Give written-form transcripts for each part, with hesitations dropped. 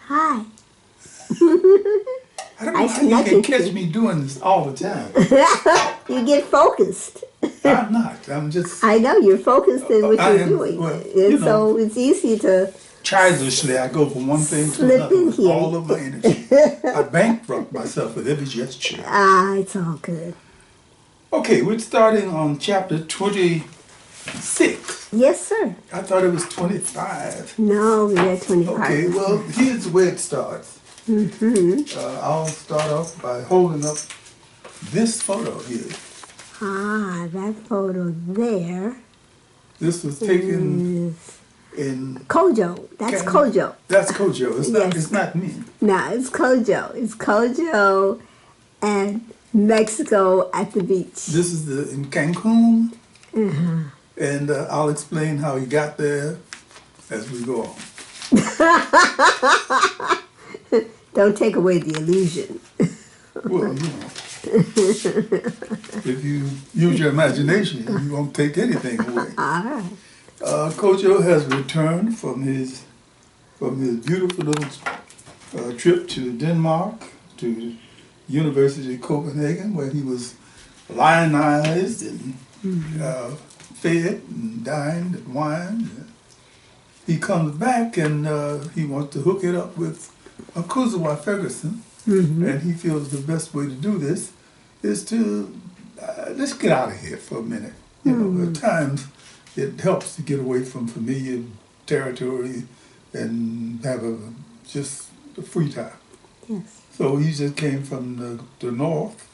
Hi. I don't know how you can catch me doing this all the time. You get focused. I'm not. I'm just... I know, you're focused in what you're doing. Well, and so it's easy to... Childishly, I go from one thing to slip another in with here. all of my energy. I bankrupt myself with every gesture. It's all good. Okay, we're starting on chapter 26. Yes, sir. I thought it was 25. No, we're at 25. Okay, well, here's where it starts. I'll start off by holding up this photo here. That photo there. This was taken in Kojo. That's Kojo. That's Kojo. It's not. Yes. It's not me. No, it's Kojo. It's Kojo and Mexico at the beach. This is in Cancun, and I'll explain how he got there as we go on. Don't take away the illusion. Well, if you use your imagination, you won't take anything away. All right. Kojo has returned from his beautiful little trip to Denmark, to University of Copenhagen, where he was lionized and fed and dined and wined. He comes back and he wants to hook it up with Akosua Ferguson, and he feels the best way to do this is to let's get out of here for a minute. You know, at times it helps to get away from familiar territory and have just a free time. Yes. So he just came from the north,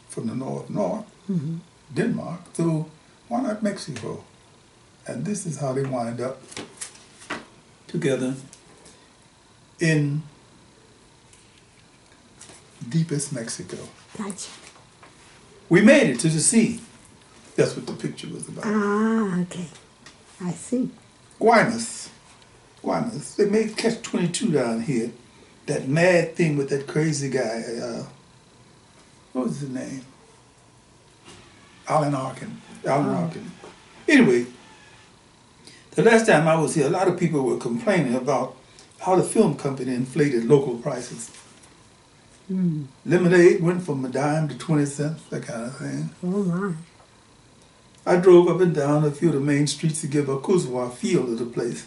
Denmark, so why not Mexico? And this is how they wind up together in deepest Mexico. Gotcha. We made it to the sea. That's what the picture was about. Okay. I see. Guaymas. They made Catch-22 down here. That mad thing with that crazy guy. What was his name? Hawkins. Hawkins. Anyway, the last time I was here, a lot of people were complaining about how the film company inflated local prices. Lemonade went from a dime to 20 cents, that kind of thing. Oh, my. I drove up and down a few of the main streets to give Akosua a feel of the place.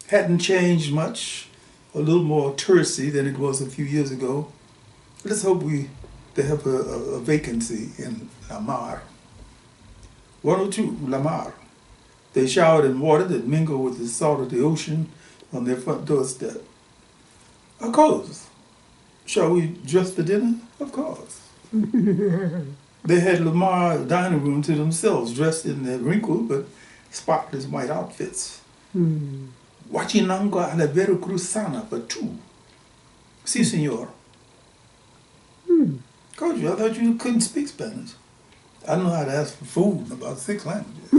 Hadn't changed much, a little more touristy than it was a few years ago. Let's hope they have a vacancy in Lamar. 102 Lamar. They showered in water that mingled with the salt of the ocean on their front doorstep. Of course. Shall we dress for dinner? Of course. They had Lamar dining room to themselves, dressed in their wrinkled but spotless white outfits. Huachinango a la Veracruzana for two. Si, senor. Kojo, I thought you couldn't speak Spanish. I know how to ask for food in about 6 languages.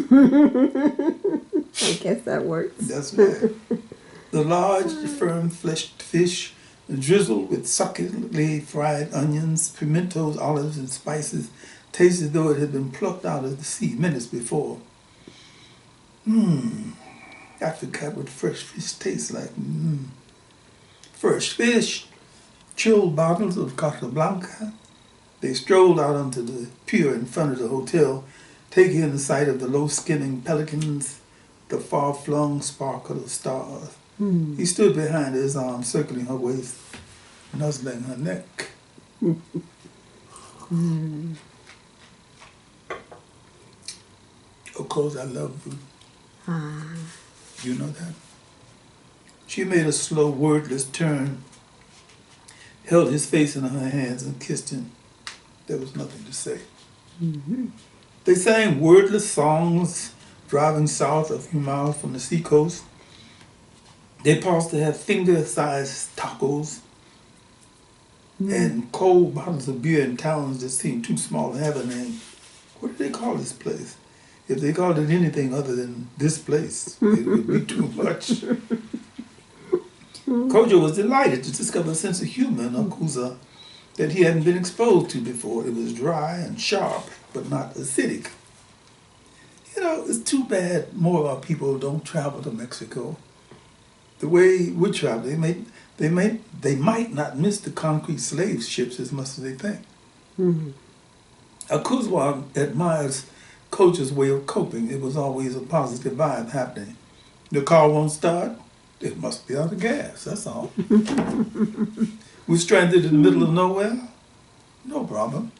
I guess that works. That's right. The large, firm-fleshed fish drizzled with succulently fried onions, pimentos, olives, and spices, tasted as though it had been plucked out of the sea minutes before. I forgot what fresh fish tastes like. Fresh fish, chilled bottles of Casablanca. They strolled out onto the pier in front of the hotel, taking in the sight of the low-skimming pelicans, the far-flung sparkle of stars. He stood behind her, his arm circling her waist, nuzzling her neck. Of course, I love you. You know that? She made a slow, wordless turn, held his face in her hands, and kissed him. There was nothing to say. They sang wordless songs, driving south a few miles from the seacoast. They paused to have finger-sized tacos and cold bottles of beer in towns that seemed too small to have a name. What did they call this place? If they called it anything other than this place, it would be too much. Kojo was delighted to discover a sense of humor in Akosua that he hadn't been exposed to before. It was dry and sharp, but not acidic. You know, it's too bad more of our people don't travel to Mexico. The way we travel, they might not miss the concrete slave ships as much as they think. Mm-hmm. Akosua admires Kojo's way of coping. It was always a positive vibe happening. The car won't start. It must be out of gas, that's all. We're stranded in the middle of nowhere. No problem.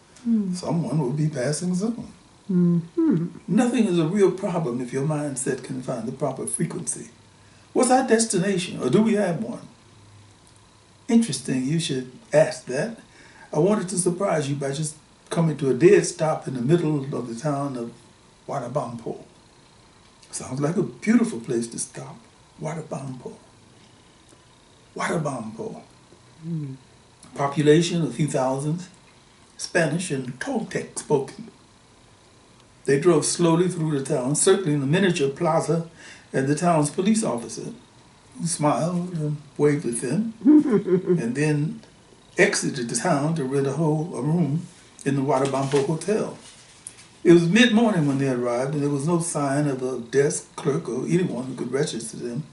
Someone will be passing soon. Mm-hmm. Nothing is a real problem if your mindset can find the proper frequency. What's our destination, or do we have one? Interesting, you should ask that. I wanted to surprise you by just coming to a dead stop in the middle of the town of Huatabampo. Sounds like a beautiful place to stop. Huatabampo. Huatabampo. Population a few thousands. Spanish and Toltec spoken. They drove slowly through the town, circling the miniature plaza and the town's police officer, who smiled and waved at them, and then exited the town to rent a room in the Huatabampo Hotel. It was mid-morning when they arrived, and there was no sign of a desk clerk or anyone who could register them.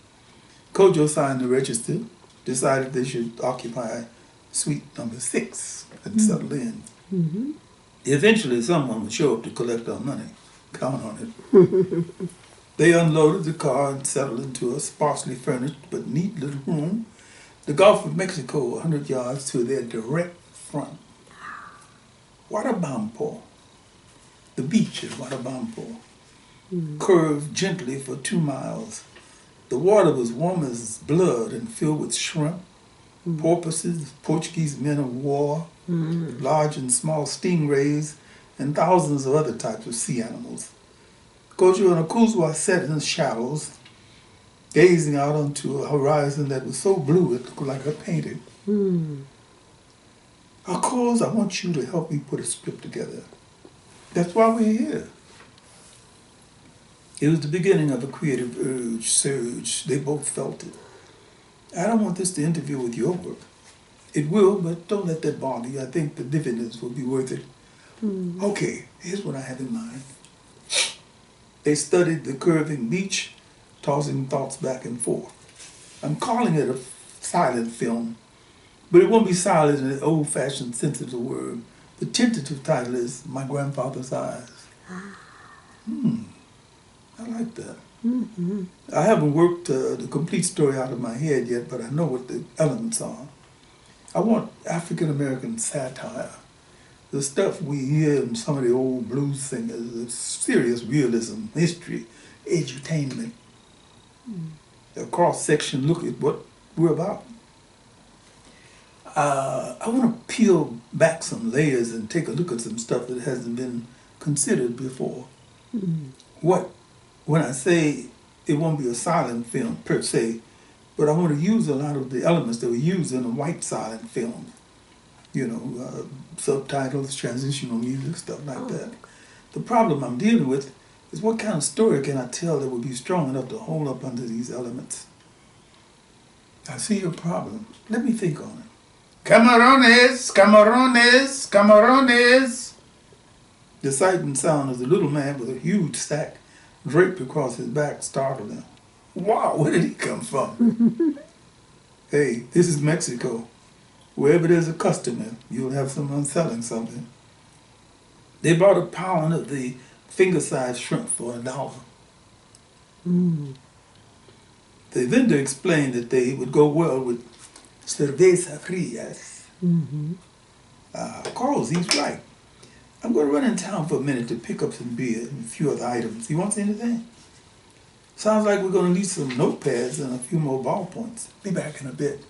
Kojo signed the register, decided they should occupy suite number 6 and settle in. Mm-hmm. Eventually, someone would show up to collect our money. Count on it. They unloaded the car and settled into a sparsely furnished but neat little room. The Gulf of Mexico, 100 yards to their direct front. Huatabampo. The beach at Huatabampo curved gently for 2 miles. The water was warm as blood and filled with shrimp, porpoises, Portuguese men of war, large and small stingrays, and thousands of other types of sea animals. Kojo and Akosua sat in the shadows, gazing out onto a horizon that was so blue it looked like a painting. Akos, I want you to help me put a script together. That's why we're here. It was the beginning of a creative surge. They both felt it. I don't want this to interfere with your work. It will, but don't let that bother you. I think the dividends will be worth it. Okay, here's what I have in mind. They studied the curving beach, tossing thoughts back and forth. I'm calling it a silent film, but it won't be silent in the old-fashioned sense of the word. The tentative title is My Grandfather's Eyes. I like that. I haven't worked the complete story out of my head yet, but I know what the elements are. I want African-American satire. The stuff we hear in some of the old blues singers, the serious realism, history, edutainment. A cross-section look at what we're about. I want to peel back some layers and take a look at some stuff that hasn't been considered before. When I say it won't be a silent film per se, but I want to use a lot of the elements that we use in a white silent film. You know, subtitles, transitional music, stuff like that. The problem I'm dealing with is what kind of story can I tell that would be strong enough to hold up under these elements? I see your problem. Let me think on it. Camarones, camarones, camarones. The sight and sound of the little man with a huge sack draped across his back startled him. Wow, where did he come from? Hey, this is Mexico. Wherever there's a customer, you'll have someone selling something. They bought a pound of the finger-sized shrimp for $1. The vendor explained that they would go well with cerveza frias. Carl's, he's right. I'm going to run in town for a minute to pick up some beer and a few other items. He wants anything? Sounds like we're going to need some notepads and a few more ballpoints. Be back in a bit.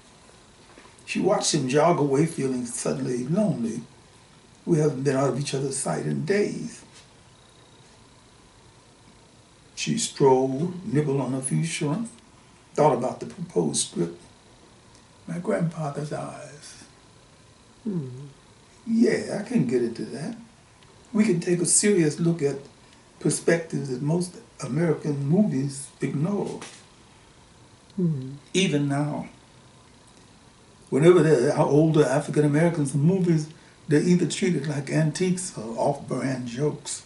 She watched him jog away, feeling suddenly lonely. We haven't been out of each other's sight in days. She strolled, nibbled on a few shrimp, thought about the proposed script. My grandfather's eyes. Yeah, I can get into that. We can take a serious look at perspectives that most American movies ignore. Even now. Whenever there are older African Americans in movies, they're either treated like antiques or off-brand jokes.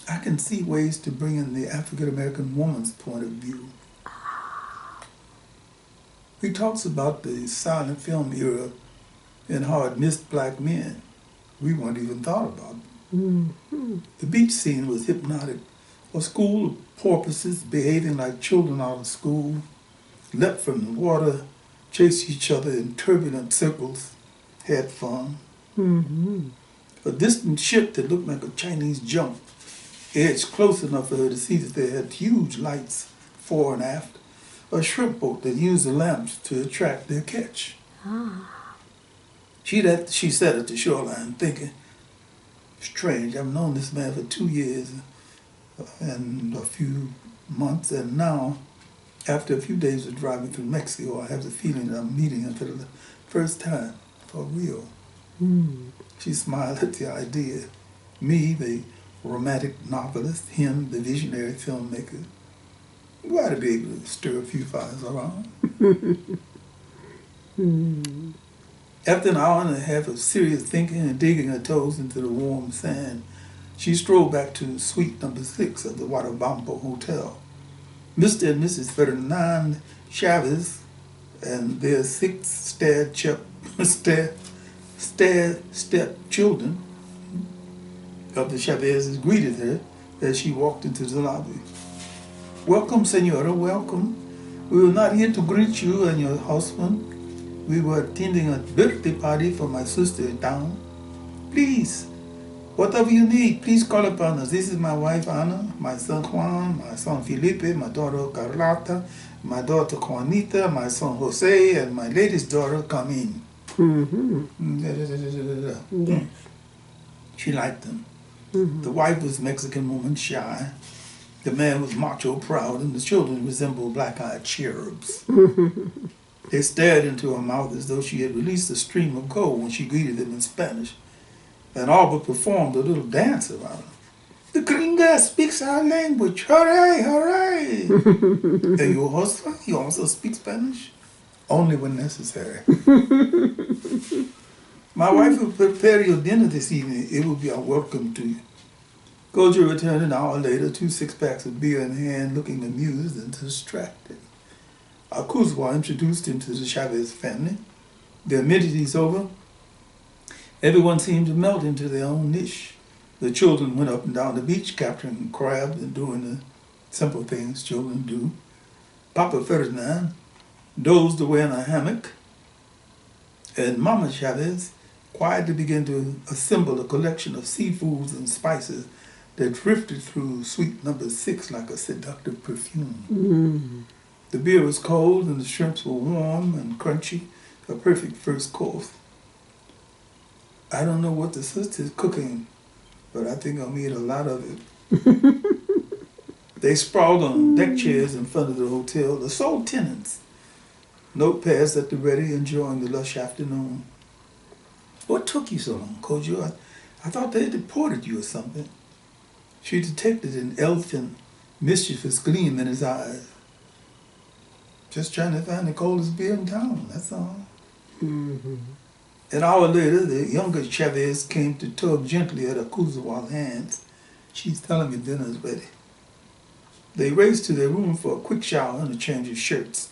I can see ways to bring in the African American woman's point of view. He talks about the silent film era and how it missed black men. We weren't even thought about. The beach scene was hypnotic. A school of porpoises behaving like children out of school, leapt from the water, chased each other in turbulent circles, had fun. A distant ship that looked like a Chinese junk edged close enough for her to see that they had huge lights fore and aft. A shrimp boat that used the lamps to attract their catch. She sat at the shoreline thinking, strange, I've known this man for 2 years and a few months, and now, after a few days of driving through Mexico, I have the feeling that I'm meeting him for the first time, for real. She smiled at the idea. Me, the romantic novelist, him, the visionary filmmaker. We ought to be able to stir a few fires around. After an hour and a half of serious thinking and digging her toes into the warm sand, she strolled back to suite number 6 of the Huatabampo Hotel. Mr. and Mrs. Ferdinand Chavez and their 6 step-children of the Chavezes greeted her as she walked into the lobby. Welcome, senora, welcome. We were not here to greet you and your husband. We were attending a birthday party for my sister in town. Please, whatever you need, please call upon us. This is my wife, Ana, my son, Juan, my son, Felipe, my daughter, Carlota, my daughter, Juanita, my son, Jose, and my latest daughter, Carmen. Yes. She liked them. The wife was Mexican woman, shy. The man was macho, proud, and the children resembled black-eyed cherubs. They stared into her mouth as though she had released a stream of gold when she greeted them in Spanish, and all but performed a little dance around her. The gringa speaks our language. Hooray, hooray! And your husband, he also speaks Spanish? Only when necessary. My wife will prepare your dinner this evening. It will be a welcome to you. Kojo returned an hour later, 2 6-packs of beer in hand, looking amused and distracted. Akosua introduced him to the Chavez family. The amenities over, everyone seemed to melt into their own niche. The children went up and down the beach, capturing crabs and doing the simple things children do. Papa Ferdinand dozed away in a hammock, and Mama Chavez quietly began to assemble a collection of seafoods and spices that drifted through suite number 6 like a seductive perfume. The beer was cold and the shrimps were warm and crunchy, a perfect first course. I don't know what the sister's cooking, but I think I'll eat a lot of it. They sprawled on deck chairs in front of the hotel, the sole tenants. Notepads at the ready, enjoying the lush afternoon. What took you so long, Kojo? I thought they had deported you or something. She detected an elfin, mischievous gleam in his eyes. Just trying to find the coldest beer in town, that's all. An hour later, the younger Chavez came to tug gently at Akosua's hands. She's telling me dinner's ready. They raced to their room for a quick shower and a change of shirts.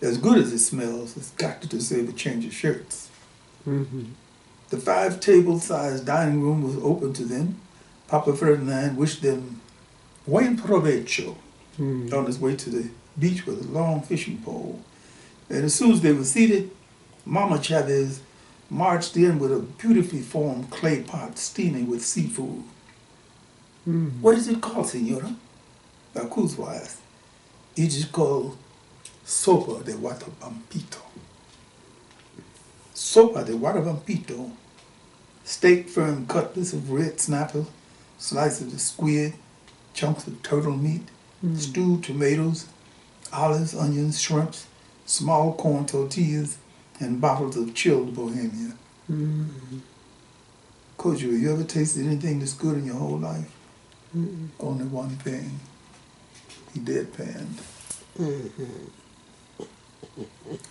As good as it smells, it's got to deserve a change of shirts. The 5-table-sized dining room was open to them. Papa Ferdinand wished them buen provecho on his way to the beach with a long fishing pole. And as soon as they were seated, Mama Chavez marched in with a beautifully formed clay pot steaming with seafood. What is it called, senora? Akosua asked. It is called sopa de Huatabampito. Sopa de Huatabampito. Steak firm cutlets of red snapper, slices of squid, chunks of turtle meat, stewed tomatoes, olives, onions, shrimps, small corn tortillas, and bottles of chilled Bohemia. Kojo, you ever tasted anything this good in your whole life? Only one thing. He deadpanned.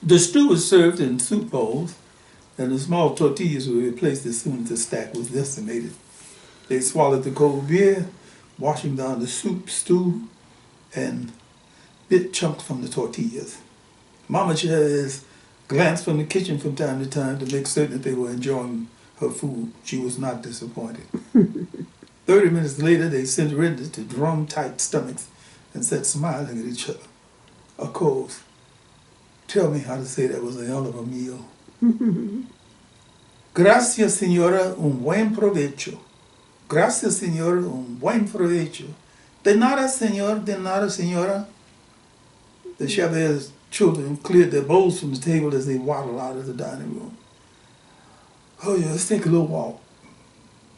The stew was served in soup bowls, and the small tortillas were replaced as soon as the stack was decimated. They swallowed the cold beer, washing down the soup stew, and bit chunks from the tortillas. Mama Chavez glanced from the kitchen from time to time to make certain that they were enjoying her food. She was not disappointed. 30 minutes later, they surrendered to drum-tight stomachs and sat smiling at each other. Of course, tell me how to say that was a hell of a meal. Gracias, señora, un buen provecho. Gracias, señora, un buen provecho. De nada, señor, de nada, señora. The Chavez children cleared their bowls from the table as they waddled out of the dining room. Oh yeah, let's take a little walk.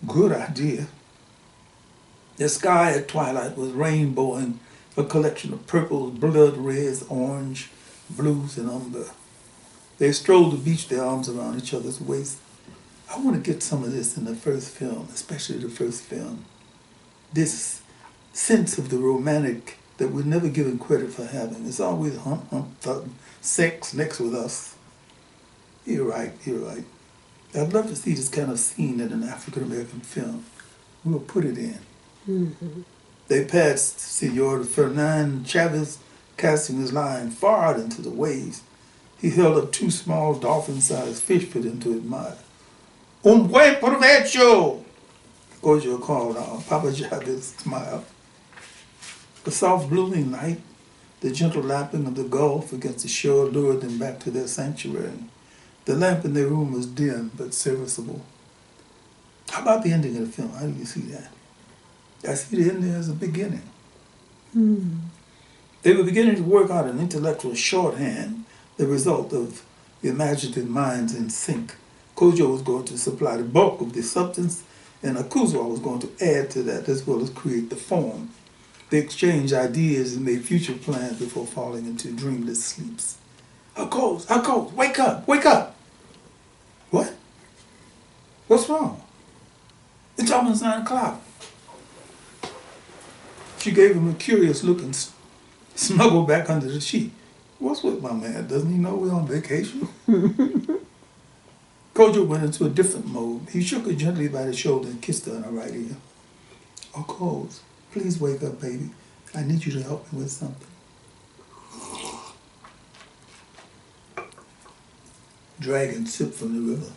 Good idea. The sky at twilight was rainbowing, a collection of purples, blood reds, orange, blues, and umber. They strolled the beach, their arms around each other's waists. I want to get some of this in the first film, especially the first film. This sense of the romantic that we're never given credit for having. It's always thug, sex next with us. You're right. I'd love to see this kind of scene in an African-American film. We'll put it in. Mm-hmm. They passed Senor Fernand Chavez, casting his line far out into the waves. He held up 2 small dolphin-sized fish for them to admire. Un buen provecho! Kojo called out. Papa Chavez smiled. The soft blooming night, the gentle lapping of the Gulf against the shore lured them back to their sanctuary. The lamp in their room was dim but serviceable. How about the ending of the film? How do you see that? I see the ending as a beginning. They were beginning to work out an intellectual shorthand, the result of the imaginative minds in sync. Kojo was going to supply the bulk of the substance, and Akosua was going to add to that as well as create the form. They exchanged ideas and made future plans before falling into dreamless sleeps. Akos, wake up! What? What's wrong? It's almost 9 o'clock. She gave him a curious look and snuggled back under the sheet. What's with my man? Doesn't he know we're on vacation? Kojo went into a different mode. He shook her gently by the shoulder and kissed her on her right ear. Akos, please wake up, baby. I need you to help me with something. Dragon sipped from the river.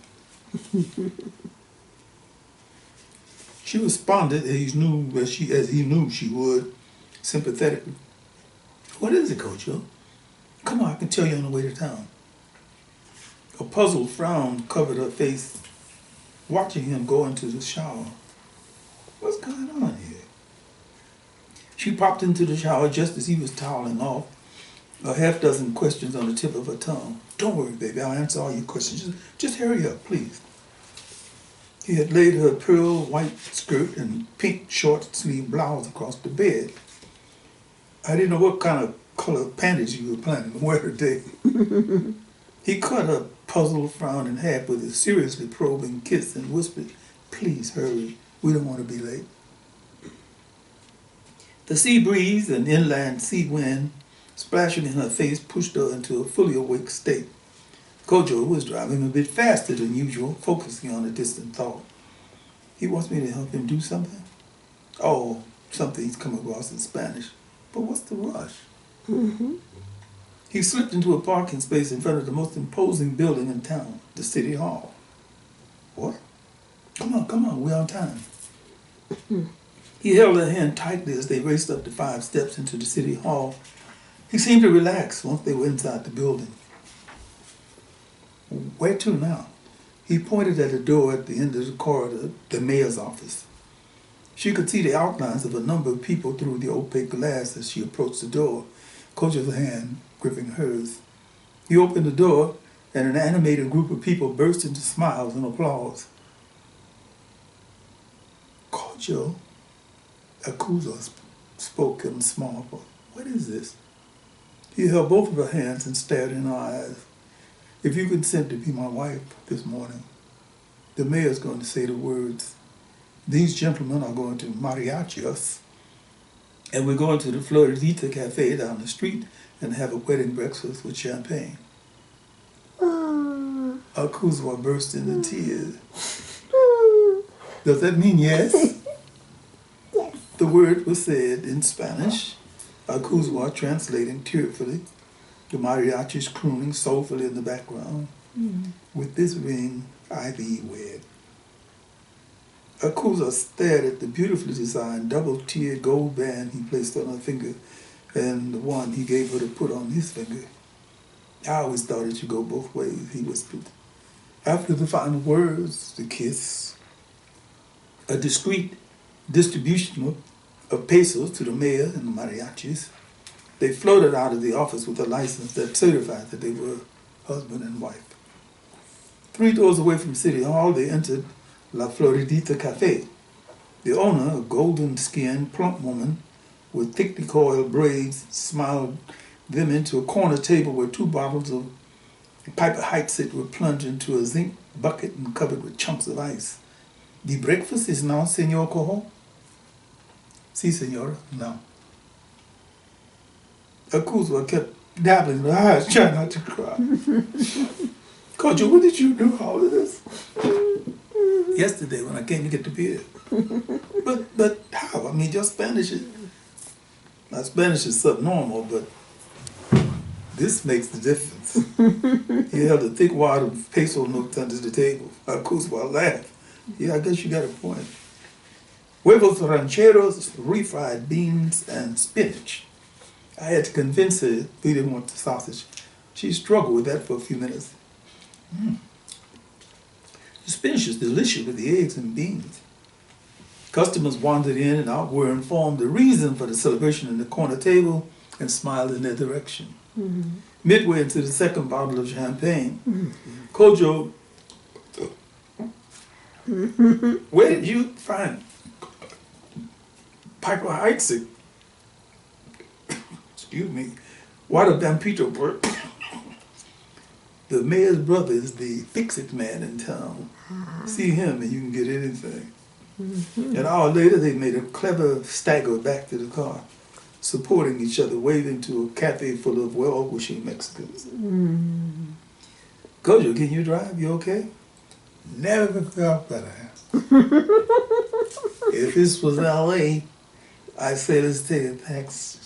She responded as he knew she would, sympathetically. What is it, Kojo? Come on, I can tell you on the way to town. A puzzled frown covered her face, watching him go into the shower. What's going on here? She popped into the shower just as he was toweling off, a half-dozen questions on the tip of her tongue. Don't worry, baby, I'll answer all your questions. Just hurry up, please. He had laid her pearl white skirt and pink short-sleeve blouse across the bed. I didn't know what kind of color panties you were planning to wear today. He cut her puzzled frown in half with a seriously probing kiss and whispered, please hurry, we don't want to be late. The sea breeze and inland sea wind splashing in her face pushed her into a fully awake state. Kojo was driving a bit faster than usual, focusing on a distant thought. He wants me to help him do something? Oh, something he's come across in Spanish. But what's the rush? Mm-hmm. He slipped into a parking space in front of the most imposing building in town, the City Hall. What? Come on, we're on time. He held her hand tightly as they raced up the 5 steps into the City Hall. He seemed to relax once they were inside the building. Where to now? He pointed at the door at the end of the corridor, the mayor's office. She could see the outlines of a number of people through the opaque glass as she approached the door, Kojo's hand gripping hers. He opened the door, and an animated group of people burst into smiles and applause. Kojo, Akosua spoke in a small voice. What is this? He held both of her hands and stared in her eyes. If you consent to be my wife this morning, the mayor's going to say the words. These gentlemen are going to mariachi us, and we're going to the Floridita Cafe down the street and have a wedding breakfast with champagne. Akosua burst into tears. Does that mean yes? Yes. The word was said in Spanish, Akosua translating tearfully. The mariachis crooning soulfully in the background. With this ring, I thee wed. Akosua stared at the beautifully designed double-tiered gold band he placed on her finger and the one he gave her to put on his finger. I always thought it should go both ways, he whispered. After the final words, the kiss, a discreet distribution of pesos to the mayor and the mariachis, they floated out of the office with a license that certified that they were husband and wife. 3 doors away from City Hall, they entered La Floridita Cafe. The owner, a golden-skinned, plump woman with thickly coiled braids, smiled them into a corner table where 2 bottles of Piper Heidsieck were plunged into a zinc bucket and covered with chunks of ice. The breakfast is now, Senor Kojo? Si, senora. No. Akosua kept dabbling her eyes, trying not to cry. Kojo, when did you do all of this? Yesterday when I came to get the beer. But how? I mean, your Spanish is... My Spanish is subnormal, but this makes the difference. He held a thick wad of peso notes under the table. Akosua laughed. Yeah, I guess you got a point. Huevos rancheros, refried beans, and spinach. I had to convince her we didn't want the sausage. She struggled with that for a few minutes. The spinach is delicious with the eggs and beans. Customers wandered in and out, were informed the reason for the celebration in the corner table, and smiled in their direction. Midway into the second bottle of champagne, Kojo, where did you find Piper Heidsieck? Excuse me, Huatabampo. The mayor's brother is the fix-it man in town. See him and you can get anything. An hour later, they made a clever stagger back to the car, supporting each other, waving to a cafe full of well-wishing Mexicans. Kojo, can you drive? You okay? Never felt better. If this was L.A., I'd say let's take a taxi.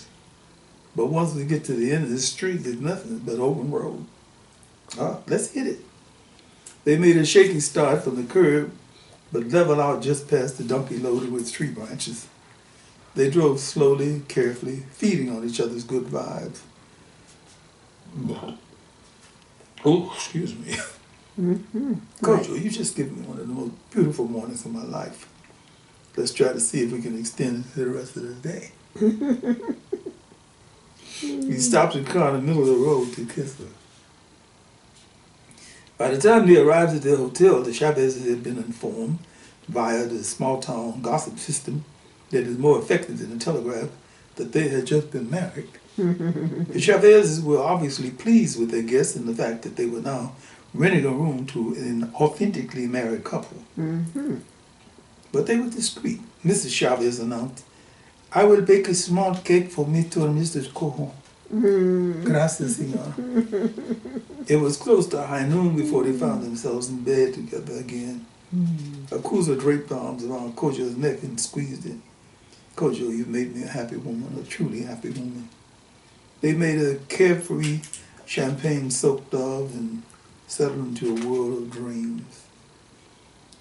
But once we get to the end of the street, there's nothing but open road. Let's hit it. They made a shaky start from the curb, but leveled out just past the donkey loaded with tree branches. They drove slowly, carefully, feeding on each other's good vibes. Oh, excuse me. Kojo, you just given me one of the most beautiful mornings of my life. Let's try to see if we can extend it to the rest of the day. He stopped the car in the middle of the road to kiss her. By the time they arrived at their hotel, the Chavezes had been informed via the small-town gossip system that is more effective than the telegraph that they had just been married. The Chavezes were obviously pleased with their guests and the fact that they were now renting a room to an authentically married couple. But they were discreet. Mrs. Chavez announced, I will bake a small cake for Mr. and Mrs. Kojo. Gracias, senora. It was close to high noon before they found themselves in bed together again. Akosua draped the arms around Kojo's neck and squeezed it. Kojo, you've made me a happy woman, a truly happy woman. They made a carefree, champagne-soaked love and settled into a world of dreams.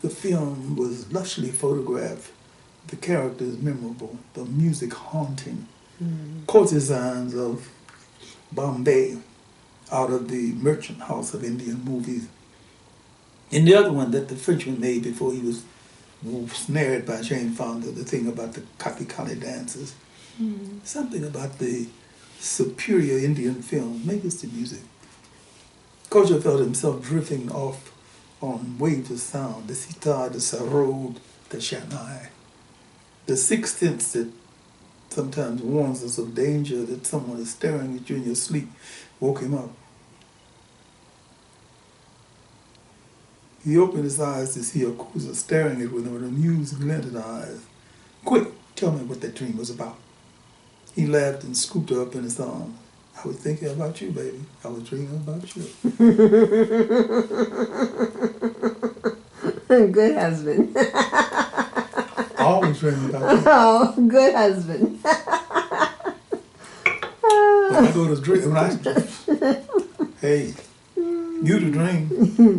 The film was lushly photographed, the characters memorable, the music haunting. Courtesans of Bombay out of the Merchant House of Indian movies. And the other one that the Frenchman made before he was snared by Jane Fonda, the thing about the Katikali dances. Something about the superior Indian film, maybe it's the music. Kojo felt himself drifting off on waves of sound, the sitar, the sarod, the shanai. The sixth sense that sometimes warns us of danger, that someone is staring at you in your sleep, woke him up. He opened his eyes to see Akosua staring at him with amused, glinted eyes. Quick, tell me what that dream was about. He laughed and scooped her up in his arms. I was thinking about you, baby. I was dreaming about you. Good husband. Always dreaming about you. Oh, good husband. When I go to dream, when Hey, you the dream.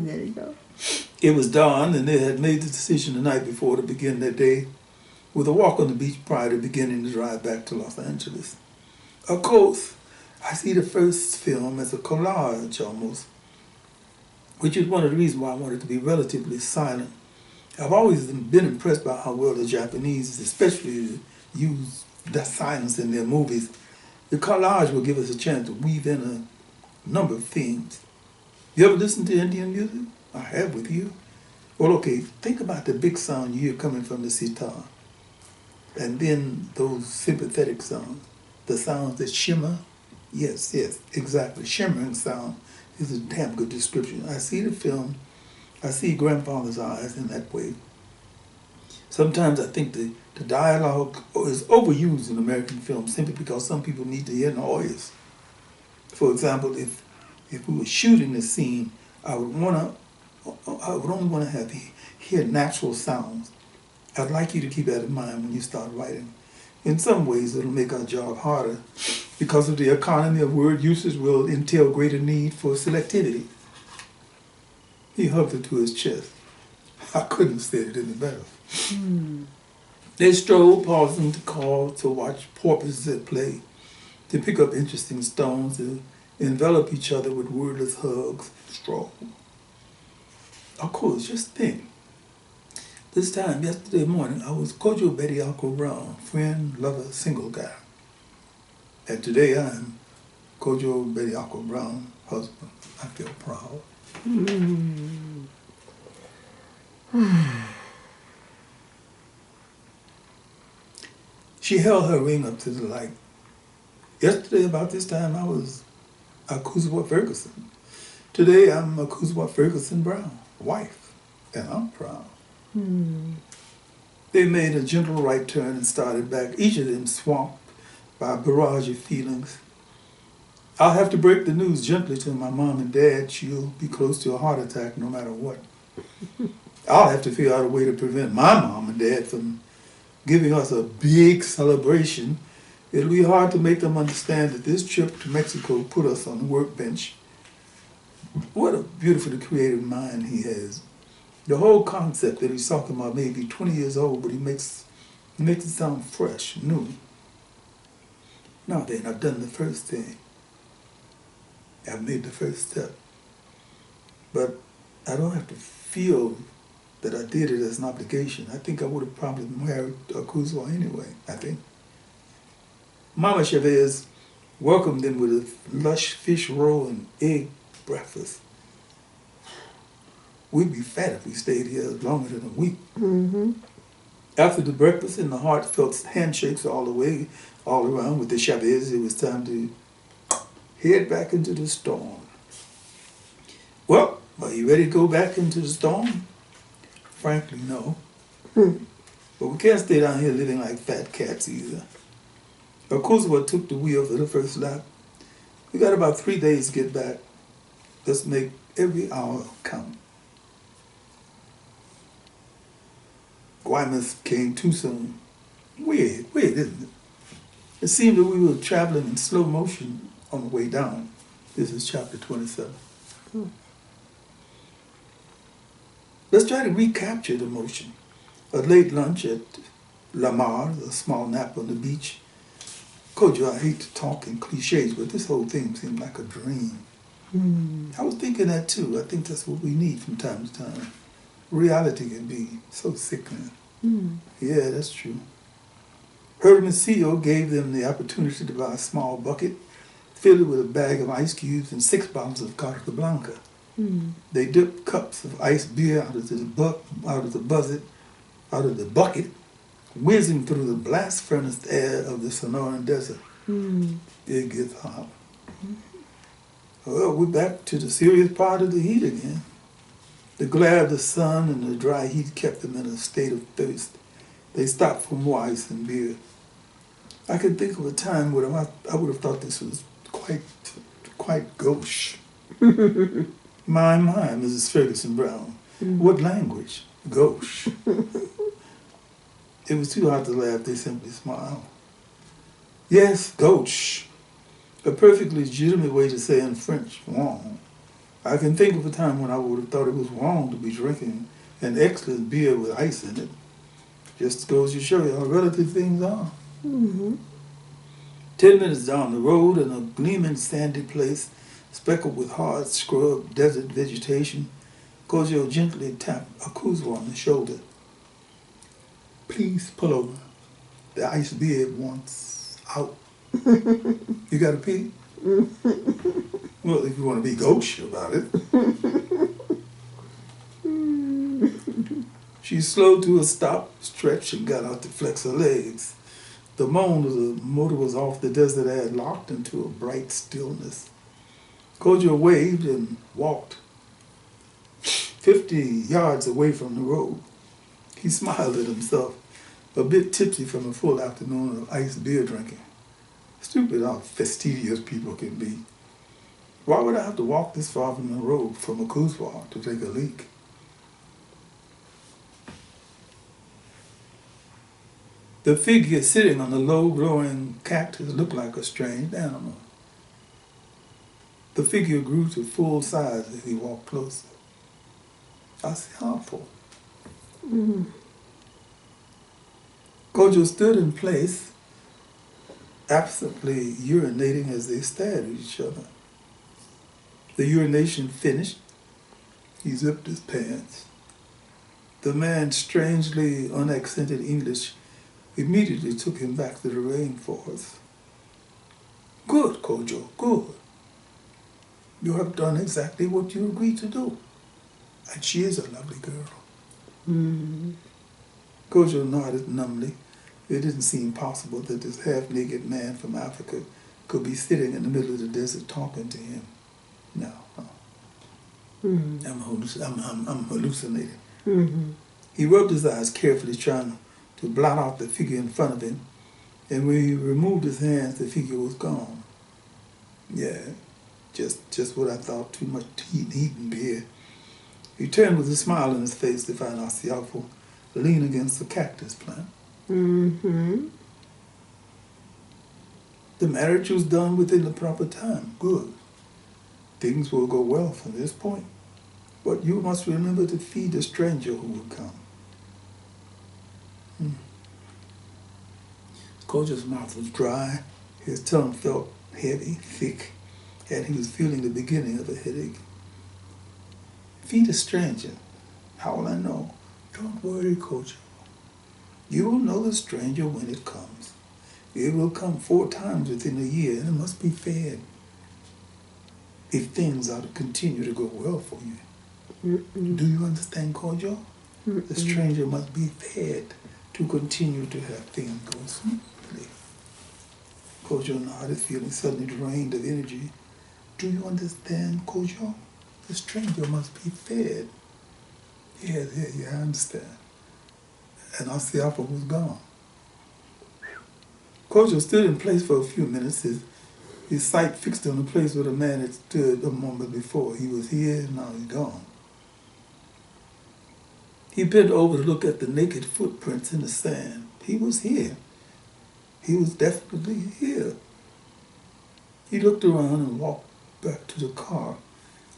There you go. It was dawn, and they had made the decision the night before to begin their day with a walk on the beach prior to beginning to drive back to Los Angeles. Of course, I see the first film as a collage almost, which is one of the reasons why I wanted to be relatively silent. I've always been impressed by how well the Japanese, especially, use that silence in their movies. The collage will give us a chance to weave in a number of themes. You ever listen to Indian music? I have with you. Well, okay, think about the big sound you hear coming from the sitar. And then those sympathetic sounds, the sounds that shimmer. Yes, exactly. Shimmering sound is a damn good description. I see the film, I see grandfather's eyes in that way. Sometimes I think the dialogue is overused in American films simply because some people need to hear noise. For example, if we were shooting a scene, I would only want to hear natural sounds. I'd like you to keep that in mind when you start writing. In some ways, it'll make our job harder because of the economy of word usage will entail greater need for selectivity. He hugged it to his chest. I couldn't have said it any better. They strolled, pausing to call to watch porpoises at play, to pick up interesting stones, to envelop each other with wordless hugs. Stroll. Of course, just think. This time, yesterday morning, I was Kojo Brown, friend, lover, single guy. And today I am Kojo Brown, husband. I feel proud. She held her ring up to the light. Yesterday, about this time, I was Akosua Ferguson. Today, I'm Akosua Ferguson Brown, wife, and I'm proud. They made a gentle right turn and started back, each of them swamped by a barrage of feelings. I'll have to break the news gently to my mom and dad. She'll be close to a heart attack no matter what. I'll have to figure out a way to prevent my mom and dad from giving us a big celebration. It'll be hard to make them understand that this trip to Mexico put us on the workbench. What a beautifully creative mind he has. The whole concept that he's talking about may be 20 years old, but he makes it sound fresh, new. Now then, I've done the first thing. I've made the first step. But I don't have to feel that I did it as an obligation. I think I would have probably married Akosua anyway, I think. Mama Chavez welcomed them with a lush fish roll and egg breakfast. We'd be fat if we stayed here longer than a week. After the breakfast and the heartfelt handshakes all around with the Chavez, it was time to head back into the storm. Well, are you ready to go back into the storm? Frankly, no. But we can't stay down here living like fat cats either. Akosua took the wheel for the first lap. We got about 3 days to get back. Let's make every hour count. Guaymas came too soon. Weird, isn't it? It seemed that we were traveling in slow motion on the way down. This is chapter 27. Let's try to recapture the motion. A late lunch at La Mar, a small nap on the beach. Kojo, I hate to talk in cliches, but this whole thing seemed like a dream. I was thinking that too. I think that's what we need from time to time. Reality can be so sickening. Yeah, that's true. Hermosillo gave them the opportunity to buy a small bucket, fill it with a bag of ice cubes and 6 bottles of Carta Blanca. They dipped cups of iced beer out of the bucket, whizzing through the blast furnace air of the Sonoran Desert. It gets hot. Well, we're back to the serious part of the heat again. The glare of the sun and the dry heat kept them in a state of thirst. They stopped for more ice and beer. I can think of a time where I would have thought this was quite gauche. My, Mrs. Ferguson Brown. What language? Gauche. It was too hard to laugh. They simply smiled. Yes, gauche. A perfectly legitimate way to say in French, wrong. I can think of a time when I would have thought it was wrong to be drinking an excellent beer with ice in it. Just goes to show you how relative things are. 10 minutes down the road, in a gleaming sandy place, speckled with hard scrub desert vegetation, Kojo gently tapped Akosua on the shoulder. Please pull over. The ice beard wants out. You gotta pee? Well, if you want to be gauche about it. She slowed to a stop, stretched, and got out to flex her legs. The moan of the motor was off. The desert had locked into a bright stillness. Kojo waved and walked 50 yards away from the road. He smiled at himself, a bit tipsy from a full afternoon of iced beer drinking. Stupid how fastidious people can be. Why would I have to walk this far from the road from Akosua to take a leak? The figure sitting on the low-growing cactus looked like a strange animal. The figure grew to full size as he walked closer. I see harmful. Kojo stood in place, absently urinating as they stared at each other. The urination finished, he zipped his pants. The man's strangely unaccented English immediately took him back to the rainforest. Good, Kojo, good. You have done exactly what you agreed to do. And she is a lovely girl. Kojo nodded numbly. It didn't seem possible that this half-naked man from Africa could be sitting in the middle of the desert talking to him. No. I'm hallucinating. He rubbed his eyes carefully, trying to blot out the figure in front of him, and when he removed his hands, the figure was gone. Yeah, just what I thought, too much heat and beer. He turned with a smile on his face to find Asiafu lean against the cactus plant. The marriage was done within the proper time. Good. Things will go well from this point. But you must remember to feed the stranger who will come. Kojo's mouth was dry. His tongue felt heavy, thick, and he was feeling the beginning of a headache. Feed a stranger. How will I know? Don't worry, Kojo. You will know the stranger when it comes. It will come 4 times within a year, and it must be fed. If things are to continue to go well for you. Do you understand, Kojo? The stranger must be fed to continue to have things go smoothly. Kojo nodded, feeling suddenly drained of energy. Do you understand, Kojo? The stranger must be fed. Yeah, I understand. And Asiafu was gone. Kojo stood in place for a few minutes, his sight fixed on the place where the man had stood a moment before. He was here, and now he's gone. He bent over to look at the naked footprints in the sand. He was here. He was definitely here. He looked around and walked back to the car.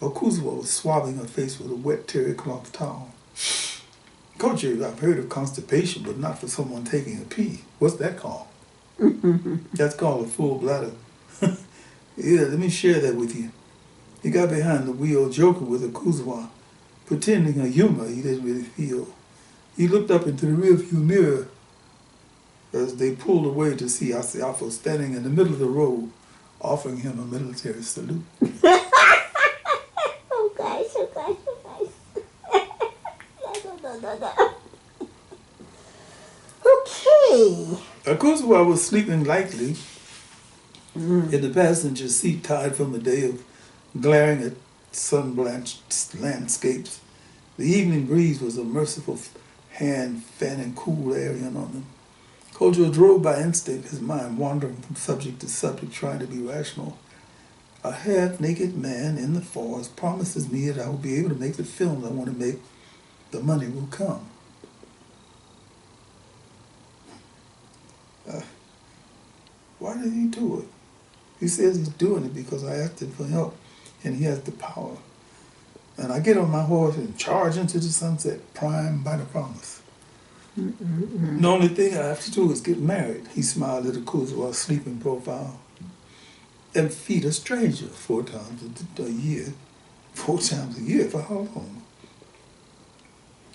Akosua was swabbing her face with a wet terry cloth towel. Kojo, I've heard of constipation, but not for someone taking a pee. What's that called? That's called a full bladder. Yeah, let me share that with you. He got behind the wheel, joking with Akosua, pretending a humor he didn't really feel. He looked up into the rearview mirror as they pulled away to see Asiafu standing in the middle of the road, offering him a military salute. Oh gosh. No. Okay. Akosua was sleeping lightly in the passenger seat, tired from a day of glaring at sun-blanched landscapes. The evening breeze was a merciful hand fanning cool air in on them. Kojo drove by instinct, his mind wandering from subject to subject, trying to be rational. A half-naked man in the forest promises me that I will be able to make the films I want to make. The money will come. Why did he do it? He says he's doing it because I asked him for help, and he has the power. And I get on my horse and charge into the sunset, primed by the promise. The only thing I have to do is get married. He smiled at Akosua's sleeping profile. And feed a stranger 4 times a year. 4 times a year for how long?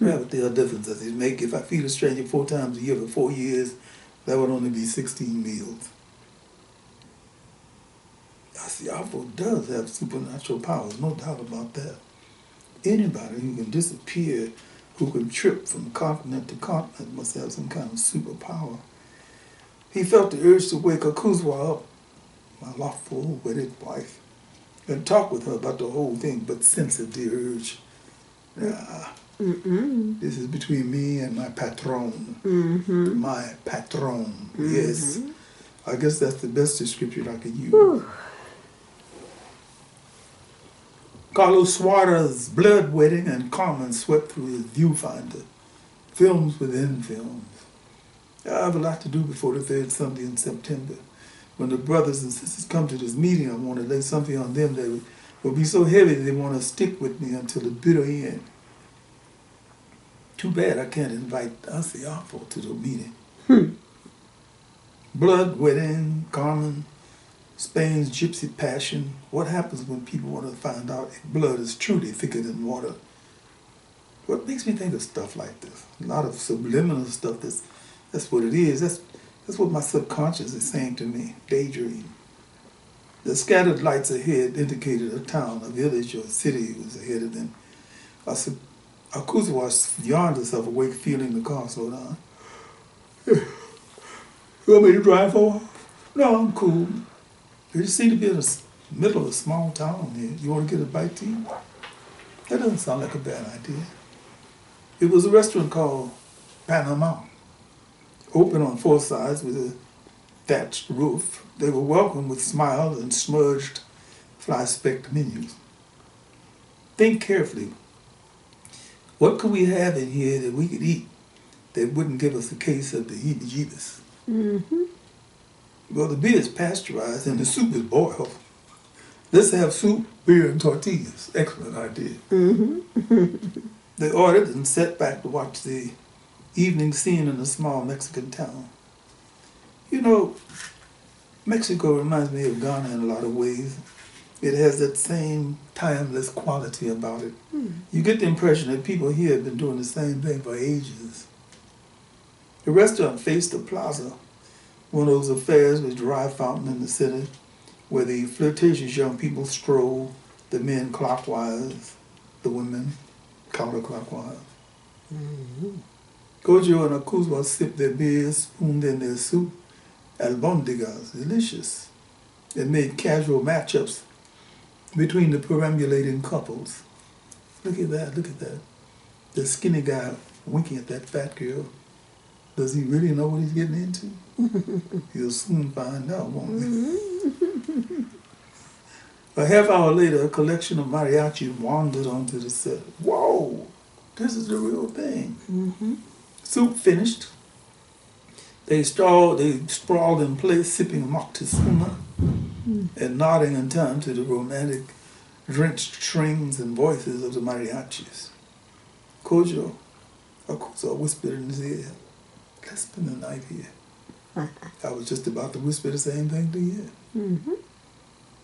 Yeah, but there are differences it make. If I feed a stranger 4 times a year for 4 years, that would only be 16 meals. Asiafo does have supernatural powers, no doubt about that. Anybody who can disappear, who can trip from continent to continent, must have some kind of superpower. He felt the urge to wake Akosua up, my lawful wedded wife, and talk with her about the whole thing, but censored the urge. This is between me and my patron. My patron, yes. I guess that's the best description I could use. Carlos Suarez's blood wedding and Carmen swept through his viewfinder. Films within films. I have a lot to do before the 3rd Sunday in September. When the brothers and sisters come to this meeting, I want to lay something on them that will be so heavy that they want to stick with me until the bitter end. Too bad I can't invite Asiafo to the meeting. Blood wedding, Carmen, Spain's gypsy passion. What happens when people want to find out if blood is truly thicker than water? What makes me think of stuff like this? A lot of subliminal stuff. That's what it is. That's what my subconscious is saying to me. Daydream. The scattered lights ahead indicated a town, a village, or a city was ahead of them. Akosua yawned herself awake, feeling the car slow down. You want me to drive for a while? No, I'm cool. You seem to be in the middle of a small town here. You want to get a bite to eat? That doesn't sound like a bad idea. It was a restaurant called Panama, open on 4 sides with a thatched roof. They were welcomed with smiles and smudged fly-specked menus. Think carefully. What could we have in here that we could eat that wouldn't give us a case of the heebie-jeebies? Well, the beer is pasteurized and the soup is boiled. Let's have soup, beer, and tortillas. Excellent idea. They ordered and sat back to watch the evening scene in a small Mexican town. You know, Mexico reminds me of Ghana in a lot of ways. It has that same timeless quality about it. You get the impression that people here have been doing the same thing for ages. The restaurant faced the plaza, one of those affairs with dry fountain in the center, where the flirtatious young people stroll, the men clockwise, the women counterclockwise. Kojo and Akosua sipped their beers, spooned in their soup. Albondigas, delicious. It made casual matchups between the perambulating couples. Look at that, look at that. The skinny guy winking at that fat girl. Does he really know what he's getting into? He'll soon find out, won't he? A half hour later, a collection of mariachi wandered onto the set. Whoa, this is the real thing. Soup finished. They sprawled in place, sipping Moctezuma and nodding in time to the romantic, drenched strings and voices of the mariachis. Kojo, Akosua whispered in his ear, "Let's spend the night here." I was just about to whisper the same thing to you.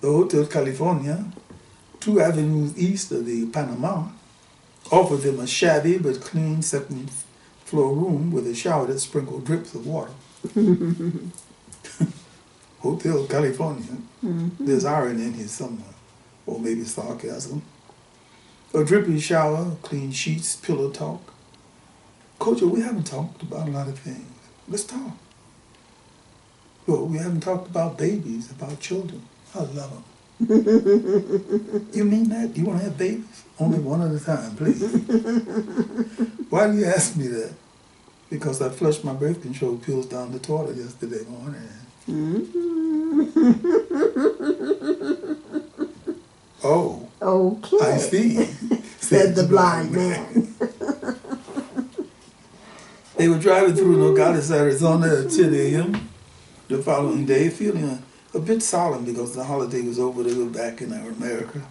The Hotel California, 2 avenues east of the Panama, offered them a shabby but clean second-floor room with a shower that sprinkled drips of water. Hotel California. There's irony in here somewhere, or maybe sarcasm. A drippy shower, clean sheets, pillow talk. Kojo, we haven't talked about a lot of things. Let's talk. Well, we haven't talked about babies, about children. I love them. You mean that? You want to have babies? Only one at a time, please. Why do you ask me that? Because I flushed my birth control pills down the toilet yesterday morning. Oh. Okay. I see, said the blind man. They were driving through Nogales, Arizona at 10 a.m. the following day, feeling a bit solemn because the holiday was over. They were back in America.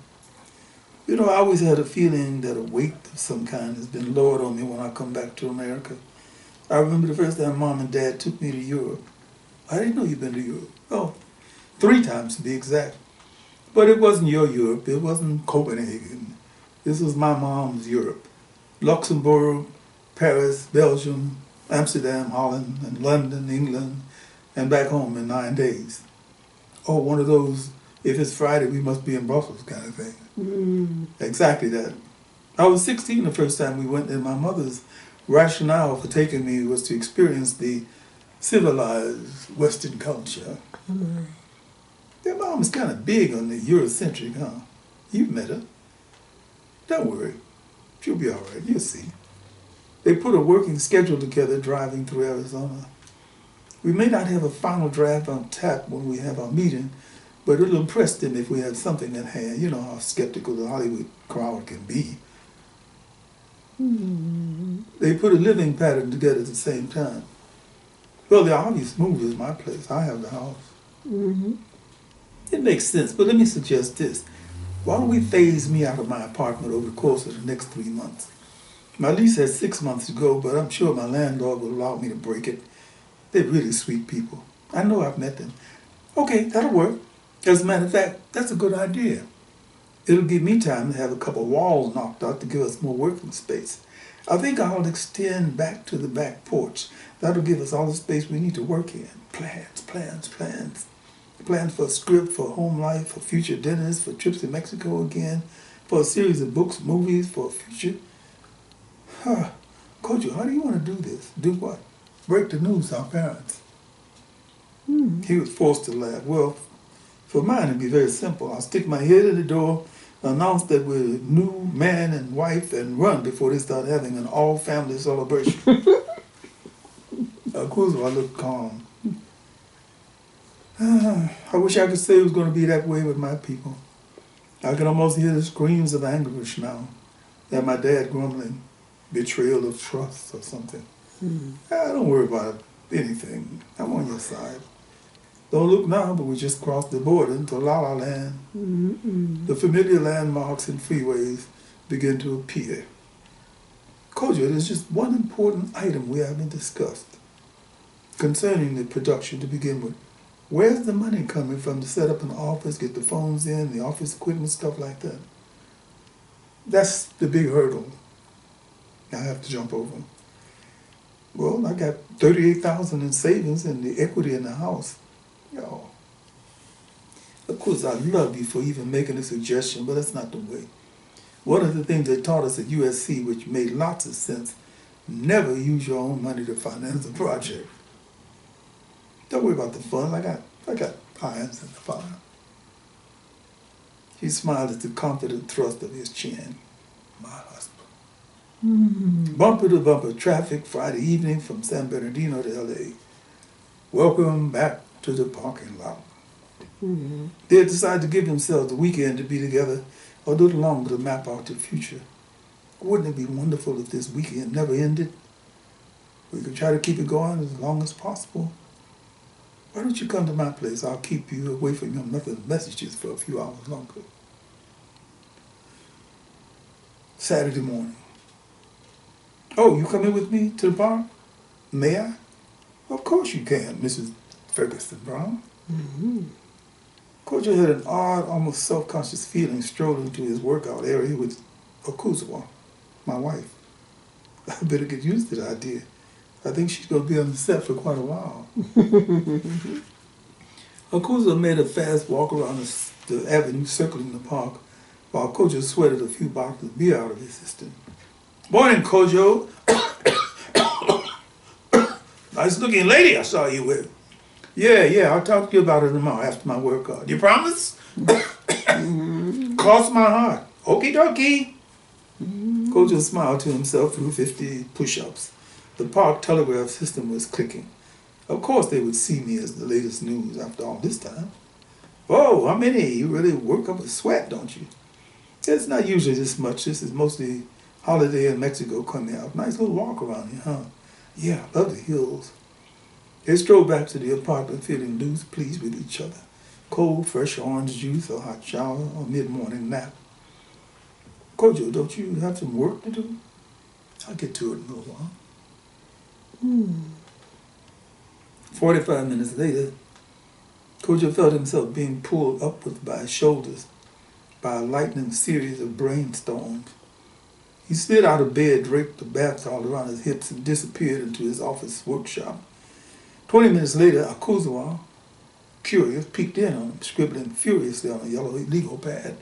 You know, I always had a feeling that a weight of some kind has been lowered on me when I come back to America. I remember the first time Mom and Dad took me to Europe. I didn't know you'd been to Europe. Oh, 3 times to be exact. But it wasn't your Europe. It wasn't Copenhagen. This was my mom's Europe. Luxembourg, Paris, Belgium, Amsterdam, Holland, and London, England, and back home in 9 days. Oh, one of those, if it's Friday, we must be in Brussels kind of thing. Exactly that. I was 16 the first time we went, and my mother's rationale for taking me was to experience the civilized Western culture. Their mom is kind of big on the Eurocentric, huh? You've met her. Don't worry. She'll be all right. You'll see. They put a working schedule together driving through Arizona. We may not have a final draft on tap when we have our meeting, but it'll impress them if we have something at hand. You know how skeptical the Hollywood crowd can be. They put a living pattern together at the same time. Well, the obvious move is my place. I have the house. It makes sense, but let me suggest this. Why don't we phase me out of my apartment over the course of the next 3 months? My lease has 6 months to go, but I'm sure my landlord will allow me to break it. They're really sweet people. I know I've met them. Okay, that'll work. As a matter of fact, that's a good idea. It'll give me time to have a couple of walls knocked out to give us more working space. I think I'll extend back to the back porch. That'll give us all the space we need to work in. Plans. Plans for a script, for home life, for future dinners, for trips to Mexico again, for a series of books, movies, for a future. Kojo, how do you want to do this? Do what? Break the news to our parents. He was forced to laugh. Well, for mine it'd be very simple. I'll stick my head in the door, announce that we're a new man and wife, and run before they start having an all-family celebration. Akosua looked calm. I wish I could say it was going to be that way with my people. I can almost hear the screams of anguish now. At my dad grumbling, betrayal of trust or something. Don't worry about anything. I'm on your side. Don't look now, but we just crossed the border into La La Land. The familiar landmarks and freeways begin to appear. Kojo, there's just one important item we haven't discussed concerning the production to begin with. Where's the money coming from to set up an office, get the phones in, the office equipment, stuff like that? That's the big hurdle I have to jump over. Well, I got $38,000 in savings and the equity in the house. Of course, I love you for even making a suggestion, but that's not the way. One of the things they taught us at USC, which made lots of sense, never use your own money to finance a project. Don't worry about the fun. I got irons in the fire. He smiled at the confident thrust of his chin. My husband. Bumper to bumper traffic Friday evening from San Bernardino to LA. Welcome back to the parking lot. They had decided to give themselves the weekend to be together a little longer to map out the future. Wouldn't it be wonderful if this weekend never ended? We could try to keep it going as long as possible. Why don't you come to my place? I'll keep you away from your mother's messages for a few hours longer. Saturday morning. Oh, you coming with me to the park? May I? Of course you can, Mrs. Ferguson Brown. Kojo had an odd, almost self-conscious feeling strolling into his workout area with Akosua, my wife. I better get used to the idea. I think she's going to be on the set for quite a while. Akosua made a fast walk around the avenue circling the park while Kojo sweated a few bottles of beer out of his system. Morning, Kojo. Nice looking lady I saw you with. Yeah, I'll talk to you about it tomorrow after my workout. You promise? Cross my heart. Okie dokie. Kojo smiled to himself through 50 push-ups. The park telegraph system was clicking. Of course they would see me as the latest news after all this time. Whoa, how many? You really work up a sweat, don't you? It's not usually this much. This is mostly holiday in Mexico coming out. Nice little walk around here, huh? Yeah, I love the hills. They strolled back to the apartment feeling loose, pleased with each other. cold, fresh orange juice, a hot shower, or mid-morning nap. Kojo, don't you have some work to do? I'll get to it in a little while. 45 minutes later, Kojo felt himself being pulled upwards by his shoulders by a lightning series of brainstorms. He slid out of bed, draped the bath all around his hips, and disappeared into his office workshop. 20 minutes later, Akosua, curious, peeked in on him, scribbling furiously on a yellow legal pad.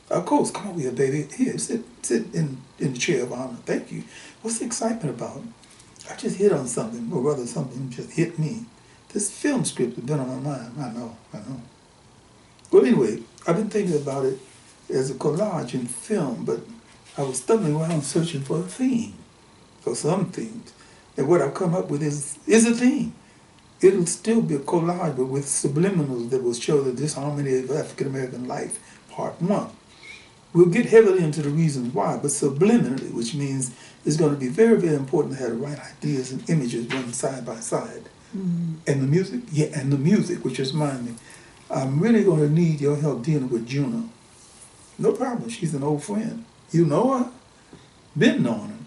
Akos, come over here, baby. Here, sit in the chair of honor. Thank you. What's the excitement about? I just hit on something, or rather something just hit me. This film script has been on my mind. I know. Well, anyway, I've been thinking about it as a collage in film, but I was stumbling around searching for a theme, for some themes. And what I've come up with is a theme. It'll still be a collage, but with subliminals that will show the disharmony of African-American life, part 1. We'll get heavily into the reasons why, but subliminally, which means it's going to be very, very important to have the right ideas and images run side by side. And the music? Yeah, and the music, which just reminds me, I'm really going to need your help dealing with Juno. No problem, she's an old friend. You know her? Been knowing her.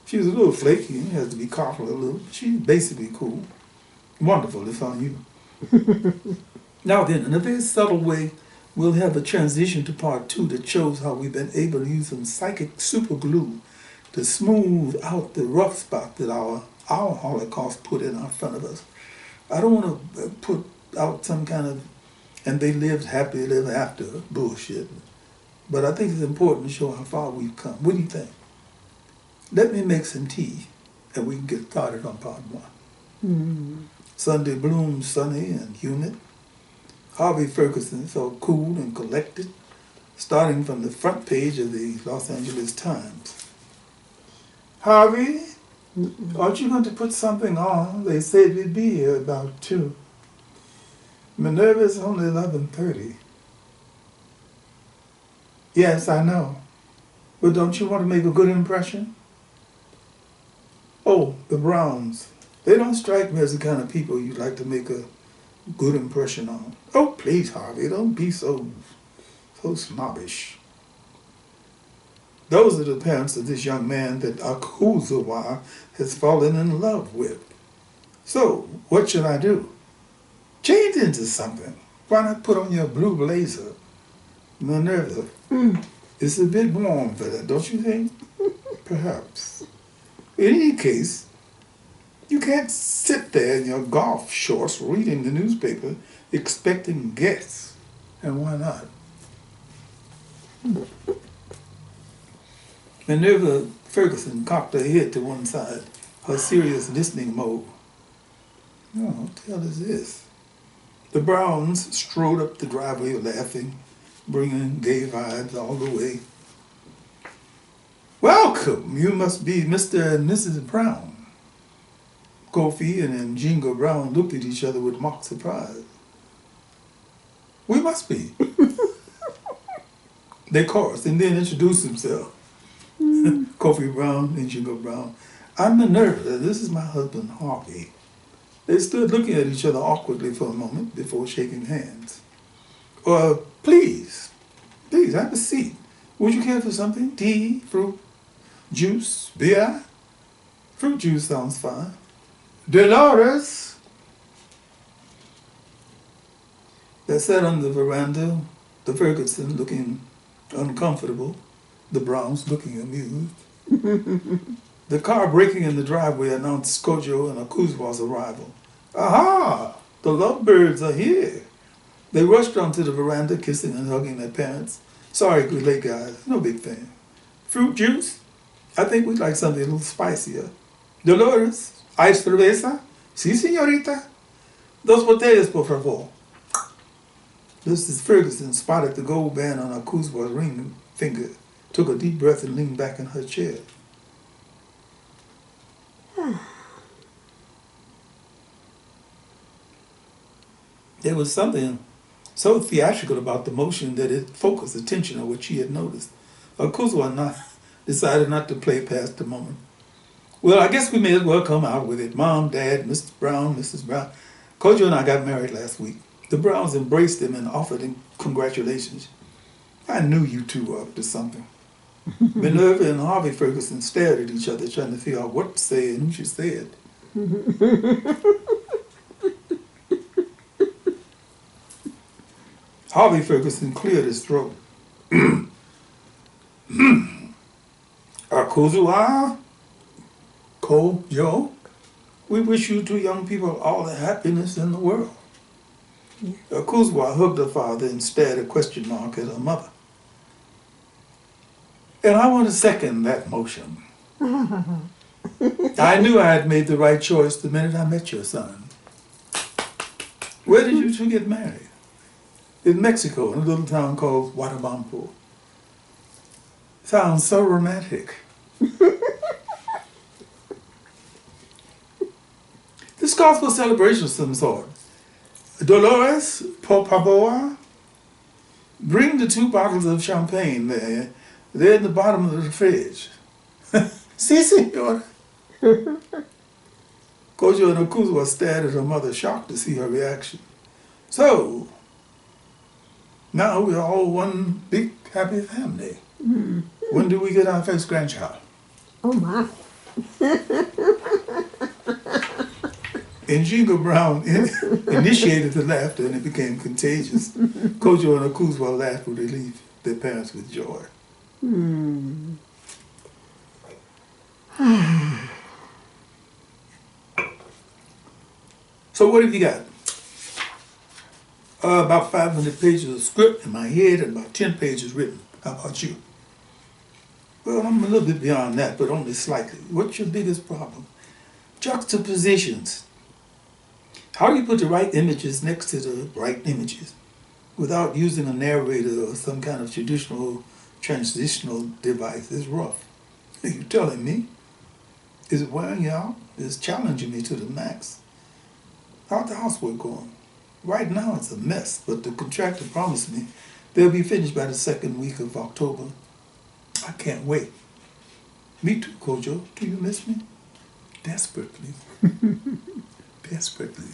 She was a little flaky and has to be coddled a little. She's basically cool. Wonderful, it's on you. Now then, in a very subtle way, we'll have a transition to part 2 that shows how we've been able to use some psychic super glue to smooth out the rough spot that our Holocaust put in front of us. I don't want to put out some kind of, and they lived happily ever after bullshit. But I think it's important to show how far we've come. What do you think? Let me make some tea, and we can get started on part 1. Sunday bloomed sunny and humid. Harvey Ferguson felt cool and collected, starting from the front page of the Los Angeles Times. Harvey, aren't you going to put something on? They said we'd be here about 2. Minerva's only 11:30. Yes, I know. But don't you want to make a good impression? Oh, the Browns. They don't strike me as the kind of people you'd like to make a good impression on. Oh, please, Harvey, don't be so snobbish. Those are the parents of this young man that Akosua has fallen in love with. So, what should I do? Change into something. Why not put on your blue blazer? Minerva, it's a bit warm for that, don't you think? Perhaps. In any case, you can't sit there in your golf shorts reading the newspaper expecting guests. And why not? Minerva Ferguson cocked her head to one side, her serious listening mode. Oh, what the hell is this? The Browns strode up the driveway laughing, bringing gay vibes all the way. Welcome, you must be Mr. and Mrs. Brown. Kofi and Njingo Brown looked at each other with mock surprise. We must be. They chorused and then introduced themselves. Kofi Brown and Njingo Brown. I'm Minerva. This is my husband, Harvey. They stood looking at each other awkwardly for a moment before shaking hands. Please, have a seat. Would you care for something? Tea, fruit, juice, beer? Fruit juice sounds fine. Dolores! They sat on the veranda, the Ferguson looking uncomfortable, the Browns looking amused. The car braking in the driveway announced Kojo and Akosua's arrival. Aha! The lovebirds are here. They rushed onto the veranda, kissing and hugging their parents. Sorry, we're late, guys. No big thing. Fruit juice? I think we'd like something a little spicier. Dolores, ice cerveza? Sí, señorita. Dos botellas, por favor. Mrs. Ferguson spotted the gold band on Akosua's ring finger, took a deep breath and leaned back in her chair. There was something so theatrical about the motion that it focused attention on what she had noticed. Akosua decided not to play past the moment. Well, I guess we may as well come out with it. Mom, Dad, Mr. Brown, Mrs. Brown. Kojo and I got married last week. The Browns embraced him and offered him congratulations. I knew you two were up to something. Minerva and Harvey Ferguson stared at each other, trying to figure out what to say and who should say it. Harvey Ferguson cleared his throat. Akosua, Kojo, we wish you two young people all the happiness in the world. Yeah. Akosua hugged her father and stared a question mark at her mother. And I want to second that motion. I knew I had made the right choice the minute I met your son. Where did you two get married? In Mexico, in a little town called Huatabampo. Sounds so romantic. This calls for a celebration of some sort. Dolores, por favor, bring the 2 bottles of champagne there. They're in the bottom of the fridge. Si, senor. Kojo and Akosua stared at her mother, shocked to see her reaction. So, now we're all one big happy family. Mm. When do we get our first grandchild? Oh my. And Jingle Brown initiated the laughter and it became contagious. Kojo and Akosua laughed with relief, their parents with joy. Hmm. So what have you got? About 500 pages of script in my head and about 10 pages written. How about you? Well, I'm a little bit beyond that, but only slightly. What's your biggest problem? Juxtapositions. How do you put the right images next to the right images without using a narrator or some kind of traditional transitional device? It's rough. Are you telling me? Is it wearing you out? It's challenging me to the max. How's the housework going? Right now it's a mess, but the contractor promised me they'll be finished by the 2nd week of October. I can't wait. Me too, Kojo. Do you miss me? Desperately. Desperately.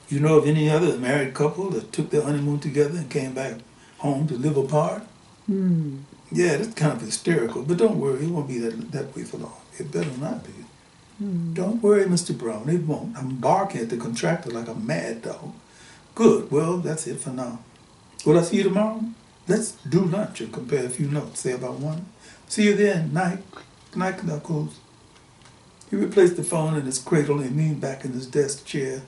You know of any other married couple that took their honeymoon together and came back home to live apart? Hmm. Yeah, that's kind of hysterical, but don't worry, it won't be that way for long. It better not be. Hmm. Don't worry, Mr. Brown, it won't. I'm barking at the contractor like a mad dog. Good, well, that's it for now. Will I see you tomorrow? Let's do lunch and compare a few notes, say about 1. See you then, night. Good night, Knuckles. He replaced the phone in his cradle and leaned back in his desk chair.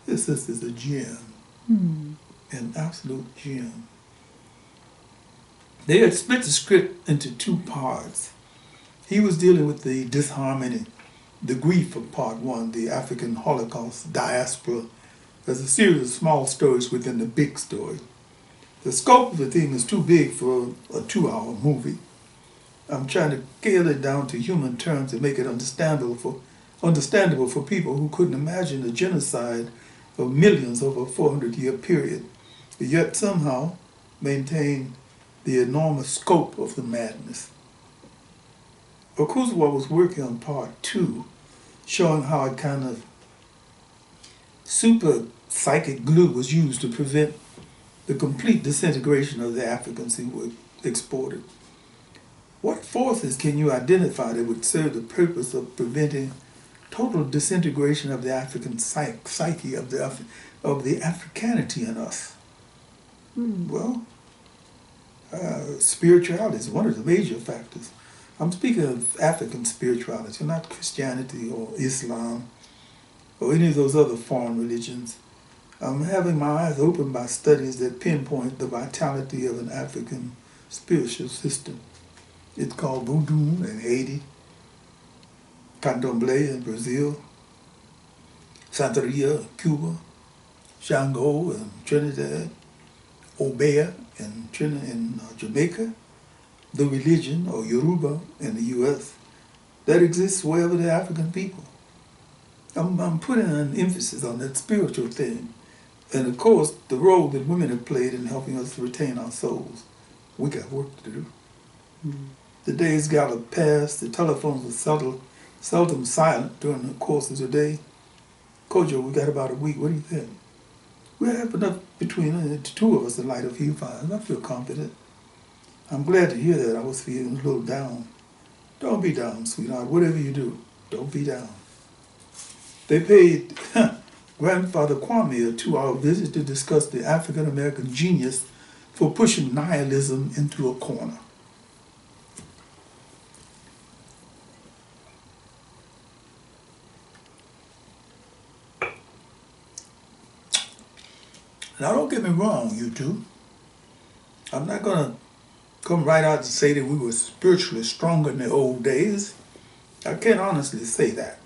This is a gem. Hmm. An absolute gem. They had split the script into 2 parts. He was dealing with the disharmony, the grief of part 1, the African Holocaust diaspora, as a series of small stories within the big story. The scope of the thing is too big for a 2-hour movie. I'm trying to scale it down to human terms and make it understandable for people who couldn't imagine the genocide of millions over a 400-year period, but yet somehow maintain the enormous scope of the madness. Akosua was working on part 2, showing how a kind of super psychic glue was used to prevent the complete disintegration of the Africans who were exported. What forces can you identify that would serve the purpose of preventing total disintegration of the African psyche, of the Africanity in us? Well, spirituality is one of the major factors. I'm speaking of African spirituality, not Christianity or Islam or any of those other foreign religions. I'm having my eyes opened by studies that pinpoint the vitality of an African spiritual system. It's called Voodoo in Haiti, Candomblé in Brazil, Santeria in Cuba, Shango in Trinidad, Obeah in Jamaica, the religion, or Yoruba in the U.S., that exists wherever the African people. I'm putting an emphasis on that spiritual thing. And of course, the role that women have played in helping us to retain our souls. We got work to do. The days galloped past, the telephones were seldom silent during the course of the day. Kojo, we got about a week. What do you think? We'll have enough between the two of us to light a few fires. I feel confident. I'm glad to hear that. I was feeling a little down. Don't be down, sweetheart. Whatever you do, don't be down. They paid Grandfather Kwame a 2-hour visit to discuss the African-American genius for pushing nihilism into a corner. Now, don't get me wrong, you two. I'm not going to come right out to say that we were spiritually stronger in the old days. I can't honestly say that.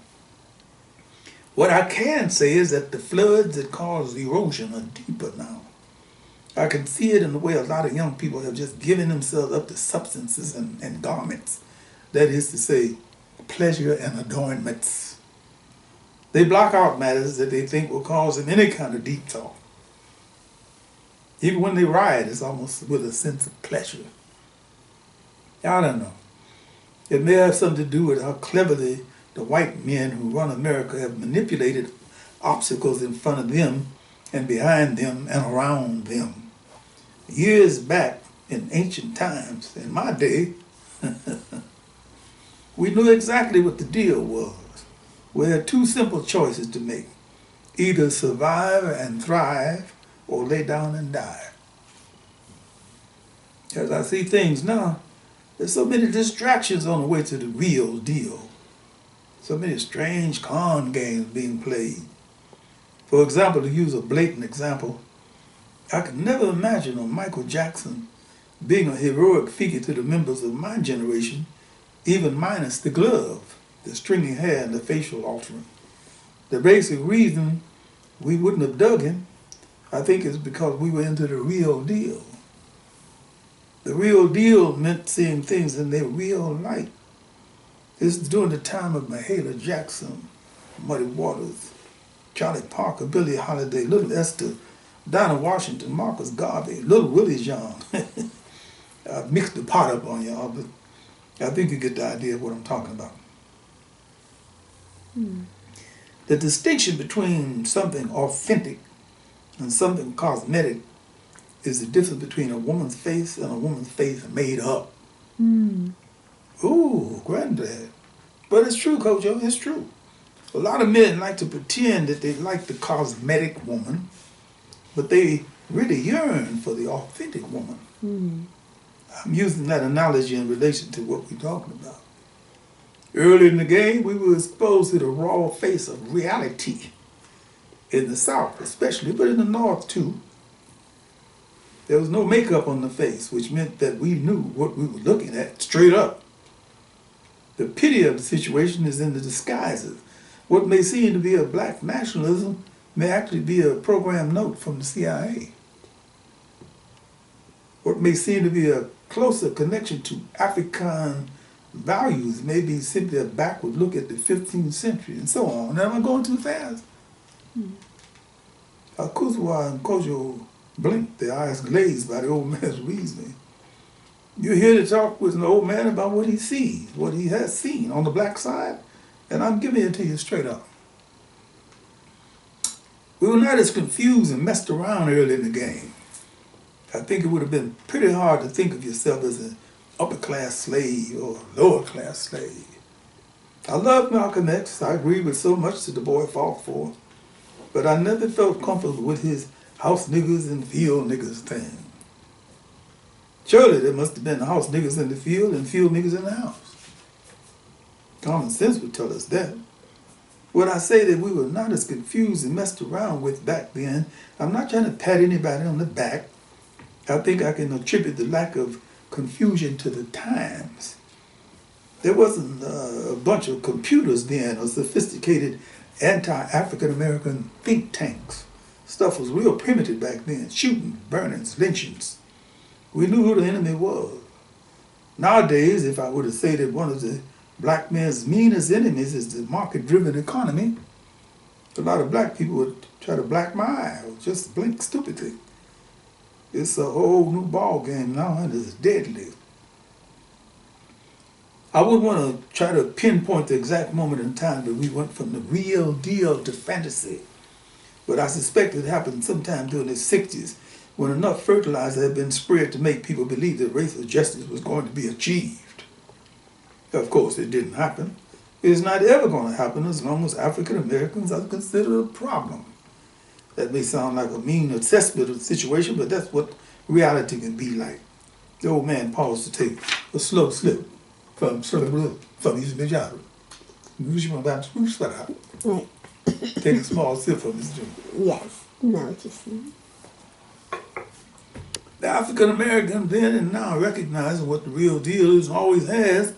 What I can say is that the floods that caused erosion are deeper now. I can see it in the way a lot of young people have just given themselves up to substances and garments. That is to say, pleasure and adornments. They block out matters that they think will cause them any kind of deep thought. Even when they ride, it's almost with a sense of pleasure. I don't know. It may have something to do with how cleverly the white men who run America have manipulated obstacles in front of them and behind them and around them. Years back in ancient times, in my day, we knew exactly what the deal was. We had two simple choices to make. Either survive and thrive or lay down and die. As I see things now, there's so many distractions on the way to the real deal. So many strange con games being played. For example, to use a blatant example, I could never imagine a Michael Jackson being a heroic figure to the members of my generation, even minus the glove, the stringy hair, and the facial altering. The basic reason we wouldn't have dug him, I think, is because we were into the real deal. The real deal meant seeing things in their real light. This is during the time of Mahalia Jackson, Muddy Waters, Charlie Parker, Billie Holiday, Little Esther, Dinah Washington, Marcus Garvey, Little Willie John. I mixed the pot up on y'all, but I think you get the idea of what I'm talking about. The distinction between something authentic and something cosmetic is the difference between a woman's face and a woman's face made up. Ooh, granddad. But it's true, Kojo, it's true. A lot of men like to pretend that they like the cosmetic woman, but they really yearn for the authentic woman. I'm using that analogy in relation to what we're talking about. Early in the game, we were exposed to the raw face of reality. In the South especially, but in the North too. There was no makeup on the face, which meant that we knew what we were looking at straight up. The pity of the situation is in the disguises. What may seem to be a black nationalism may actually be a program note from the CIA. What may seem to be a closer connection to African values may be simply a backward look at the 15th century and so on. Now, am I going too fast? Akosua and Kojo blinked, their eyes glazed by the old man's reasoning. You're here to talk with an old man about what he sees, what he has seen on the black side, and I'm giving it to you straight up. We were not as confused and messed around early in the game. I think it would have been pretty hard to think of yourself as an upper-class slave or lower-class slave. I love Malcolm X. I agree with so much that the boy fought for, but I never felt comfortable with his house niggas and field niggas thing. Surely there must have been house niggas in the field and field niggas in the house. Common sense would tell us that. When I say that we were not as confused and messed around with back then, I'm not trying to pat anybody on the back. I think I can attribute the lack of confusion to the times. There wasn't a bunch of computers then or sophisticated anti-African American think tanks. Stuff was real primitive back then. Shooting, burnings, lynchings. We knew who the enemy was. Nowadays, if I were to say that one of the black man's meanest enemies is the market-driven economy, a lot of black people would try to black my eye or just blink stupidly. It's a whole new ball game now, and it's deadly. I wouldn't want to try to pinpoint the exact moment in time that we went from the real deal to fantasy. But I suspect it happened sometime during the 60s when enough fertilizer had been spread to make people believe that racial justice was going to be achieved. Of course, it didn't happen. It's not ever going to happen as long as African Americans are considered a problem. That may sound like a mean assessment of the situation, but that's what reality can be like. The old man paused to take a slow slip from his vagina. Right. Take a small sip from his drink. Yes. No, what you're saying. The African American then and now recognizing what the real deal is and always has,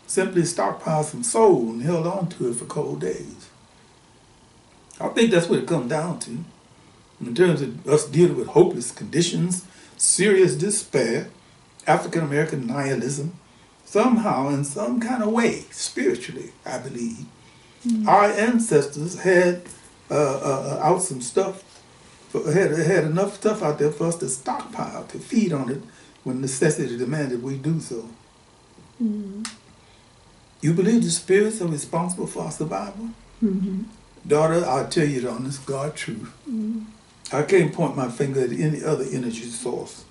simply stockpiled some soul and held on to it for cold days. I think that's what it comes down to. In terms of us dealing with hopeless conditions, serious despair, African American nihilism, somehow, in some kind of way, spiritually, I believe, our ancestors had out some stuff, had enough stuff out there for us to stockpile, to feed on it when necessity demanded we do so. You believe the spirits are responsible for our survival? Daughter, I'll tell you the honest God truth. I can't point my finger at any other energy source.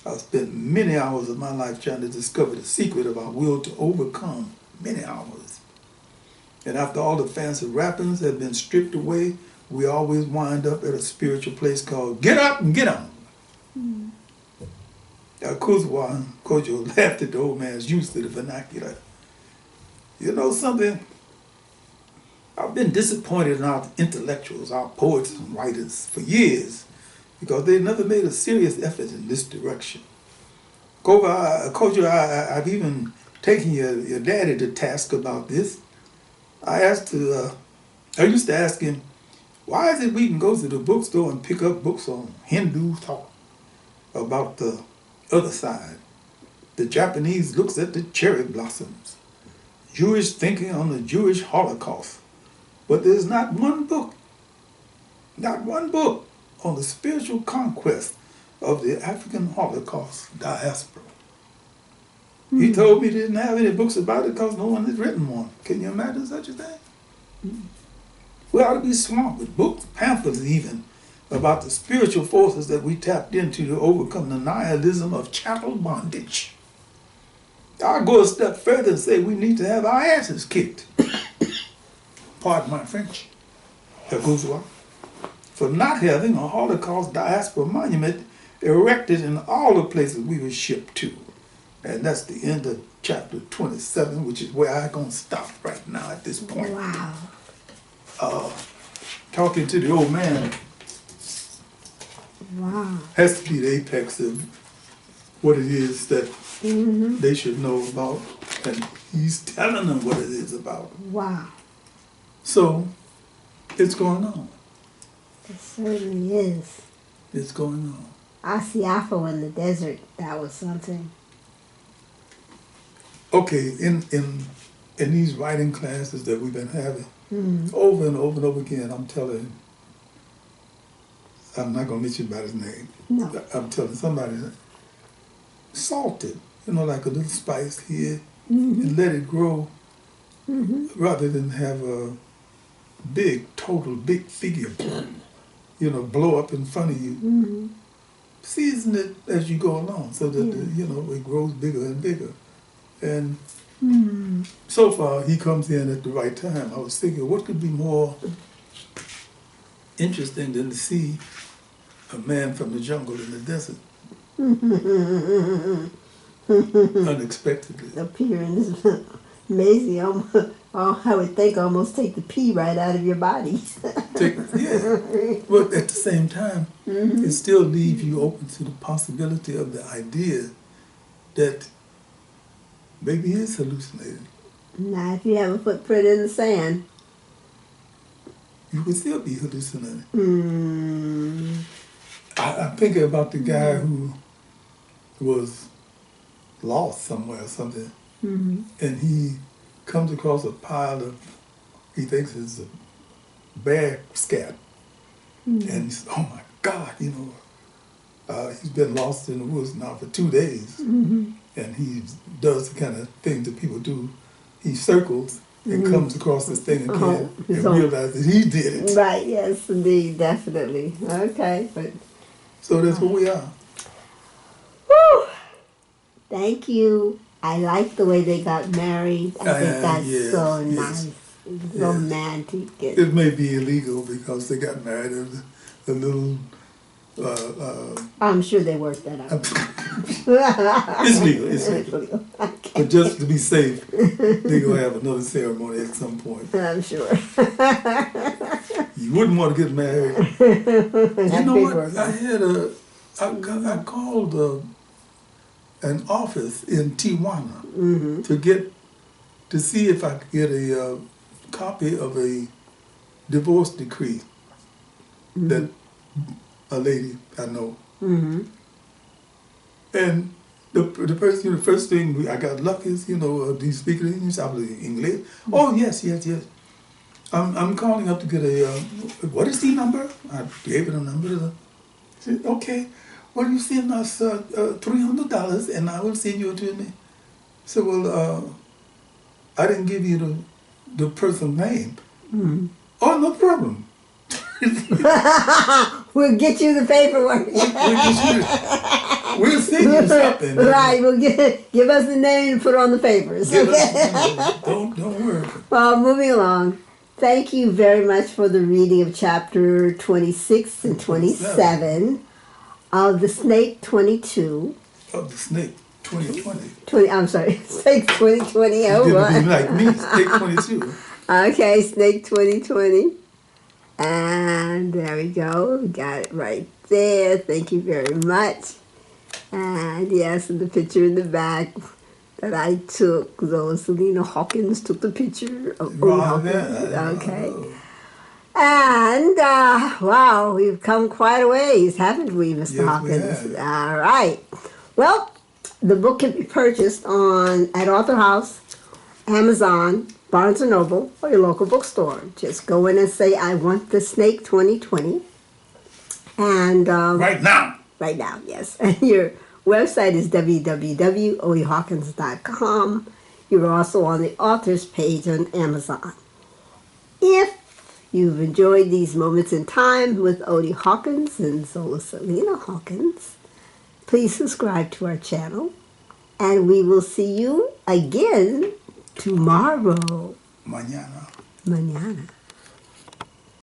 I've spent many hours of my life trying to discover the secret of our will to overcome, many hours. And after all the fancy wrappings have been stripped away, we always wind up at a spiritual place called get up and get on. Akosua and Kojo laughed at the old man's use of the vernacular. You know something? I've been disappointed in our intellectuals, our poets and writers for years because they never made a serious effort in this direction. Kojo, I've even taken your daddy to task about this. I used to ask him, why is it we can go to the bookstore and pick up books on Hindu thought about the other side? The Japanese looks at the cherry blossoms, Jewish thinking on the Jewish Holocaust. But there's not one book on the spiritual conquest of the African Holocaust diaspora. He told me he didn't have any books about it because no one had written one. Can you imagine such a thing? We ought to be swamped with books, pamphlets even, about the spiritual forces that we tapped into to overcome the nihilism of chattel bondage. I'll go a step further and say we need to have our asses kicked. Pardon my French, Akosua, for not having a Holocaust diaspora monument erected in all the places we were shipped to. And that's the end of chapter 27, which is where I'm going to stop right now at this point. Wow. Talking to the old man Wow. has to be the apex of what it is that they should know about. And he's telling them what it is about. Wow. So, it's going on. It certainly is. It's going on. Asiafo in the desert, that was something. Okay, in these writing classes that we've been having, over and over and over again, I'm telling, I'm not going to mention about his name. No. I'm telling somebody, salted, like a little spice here, and let it grow, rather than have a big figure, blow up in front of you. Season it as you go along so that, it grows bigger and bigger. And so far, he comes in at the right time. I was thinking, what could be more interesting than to see a man from the jungle in the desert? Unexpectedly. Appearance. Amazing. I would think almost take the pee right out of your body. But at the same time, it still leaves you open to the possibility of the idea that maybe he is hallucinating. Now, if you have a footprint in the sand. You would still be hallucinating. I'm thinking about the guy who was lost somewhere or something. And he comes across a pile of, he thinks it's a bear scat. And he says, oh my God, he's been lost in the woods now for 2 days. And he does the kind of thing that people do. He circles and comes across this thing again and so- realizes he did it. Right, yes, indeed, definitely. Okay, but So that's where we are. whew, thank you. I like the way they got married. I think that's Yes, so yes, nice. It's romantic. It may be illegal because they got married in a little. I'm sure they worked that out. It's legal. It's legal. Okay. But just to be safe, they're gonna have another ceremony at some point. I'm sure. You wouldn't want to get married. You know what? I called an office in Tijuana to see if I could get a copy of a divorce decree that a lady I know. And the first thing I got lucky is, do you speak English? I believe English. Oh yes. I'm calling up to get a what is the number? I gave it a number. She said, okay. Well, you send us $300 and I will send you to me. I said, well, I didn't give you the person's name. Oh, no problem. We'll get you the paperwork. We'll send you something. Right, give us the name and put it on the papers. Don't worry. Well, moving along. Thank you very much for the reading of chapter 26 and 27 of The Snake 22. Of The Snake 2020. I'm sorry, Snake 2020. Oh, You're what? gonna be like me, Snake 22. Okay, Snake 2020. And there we go. We got it right there. Thank you very much. And yes, and the picture in the back that I took, though Salena-Hawkins took the picture of Odie Hawkins. Okay. And, wow, we've come quite a ways, haven't we, Mr. Yes, Hawkins? we have. All right. Well, the book can be purchased at Author House, Amazon, Barnes & Noble, or your local bookstore. Just go in and say, I want The Snake 2020. And Right now. right now, yes. And your website is www.odiehawkins.com. You're also on the author's page on Amazon. If you've enjoyed these moments in time with Odie Hawkins and Salena-Hawkins, please subscribe to our channel. And we will see you again tomorrow. Mañana. Mañana.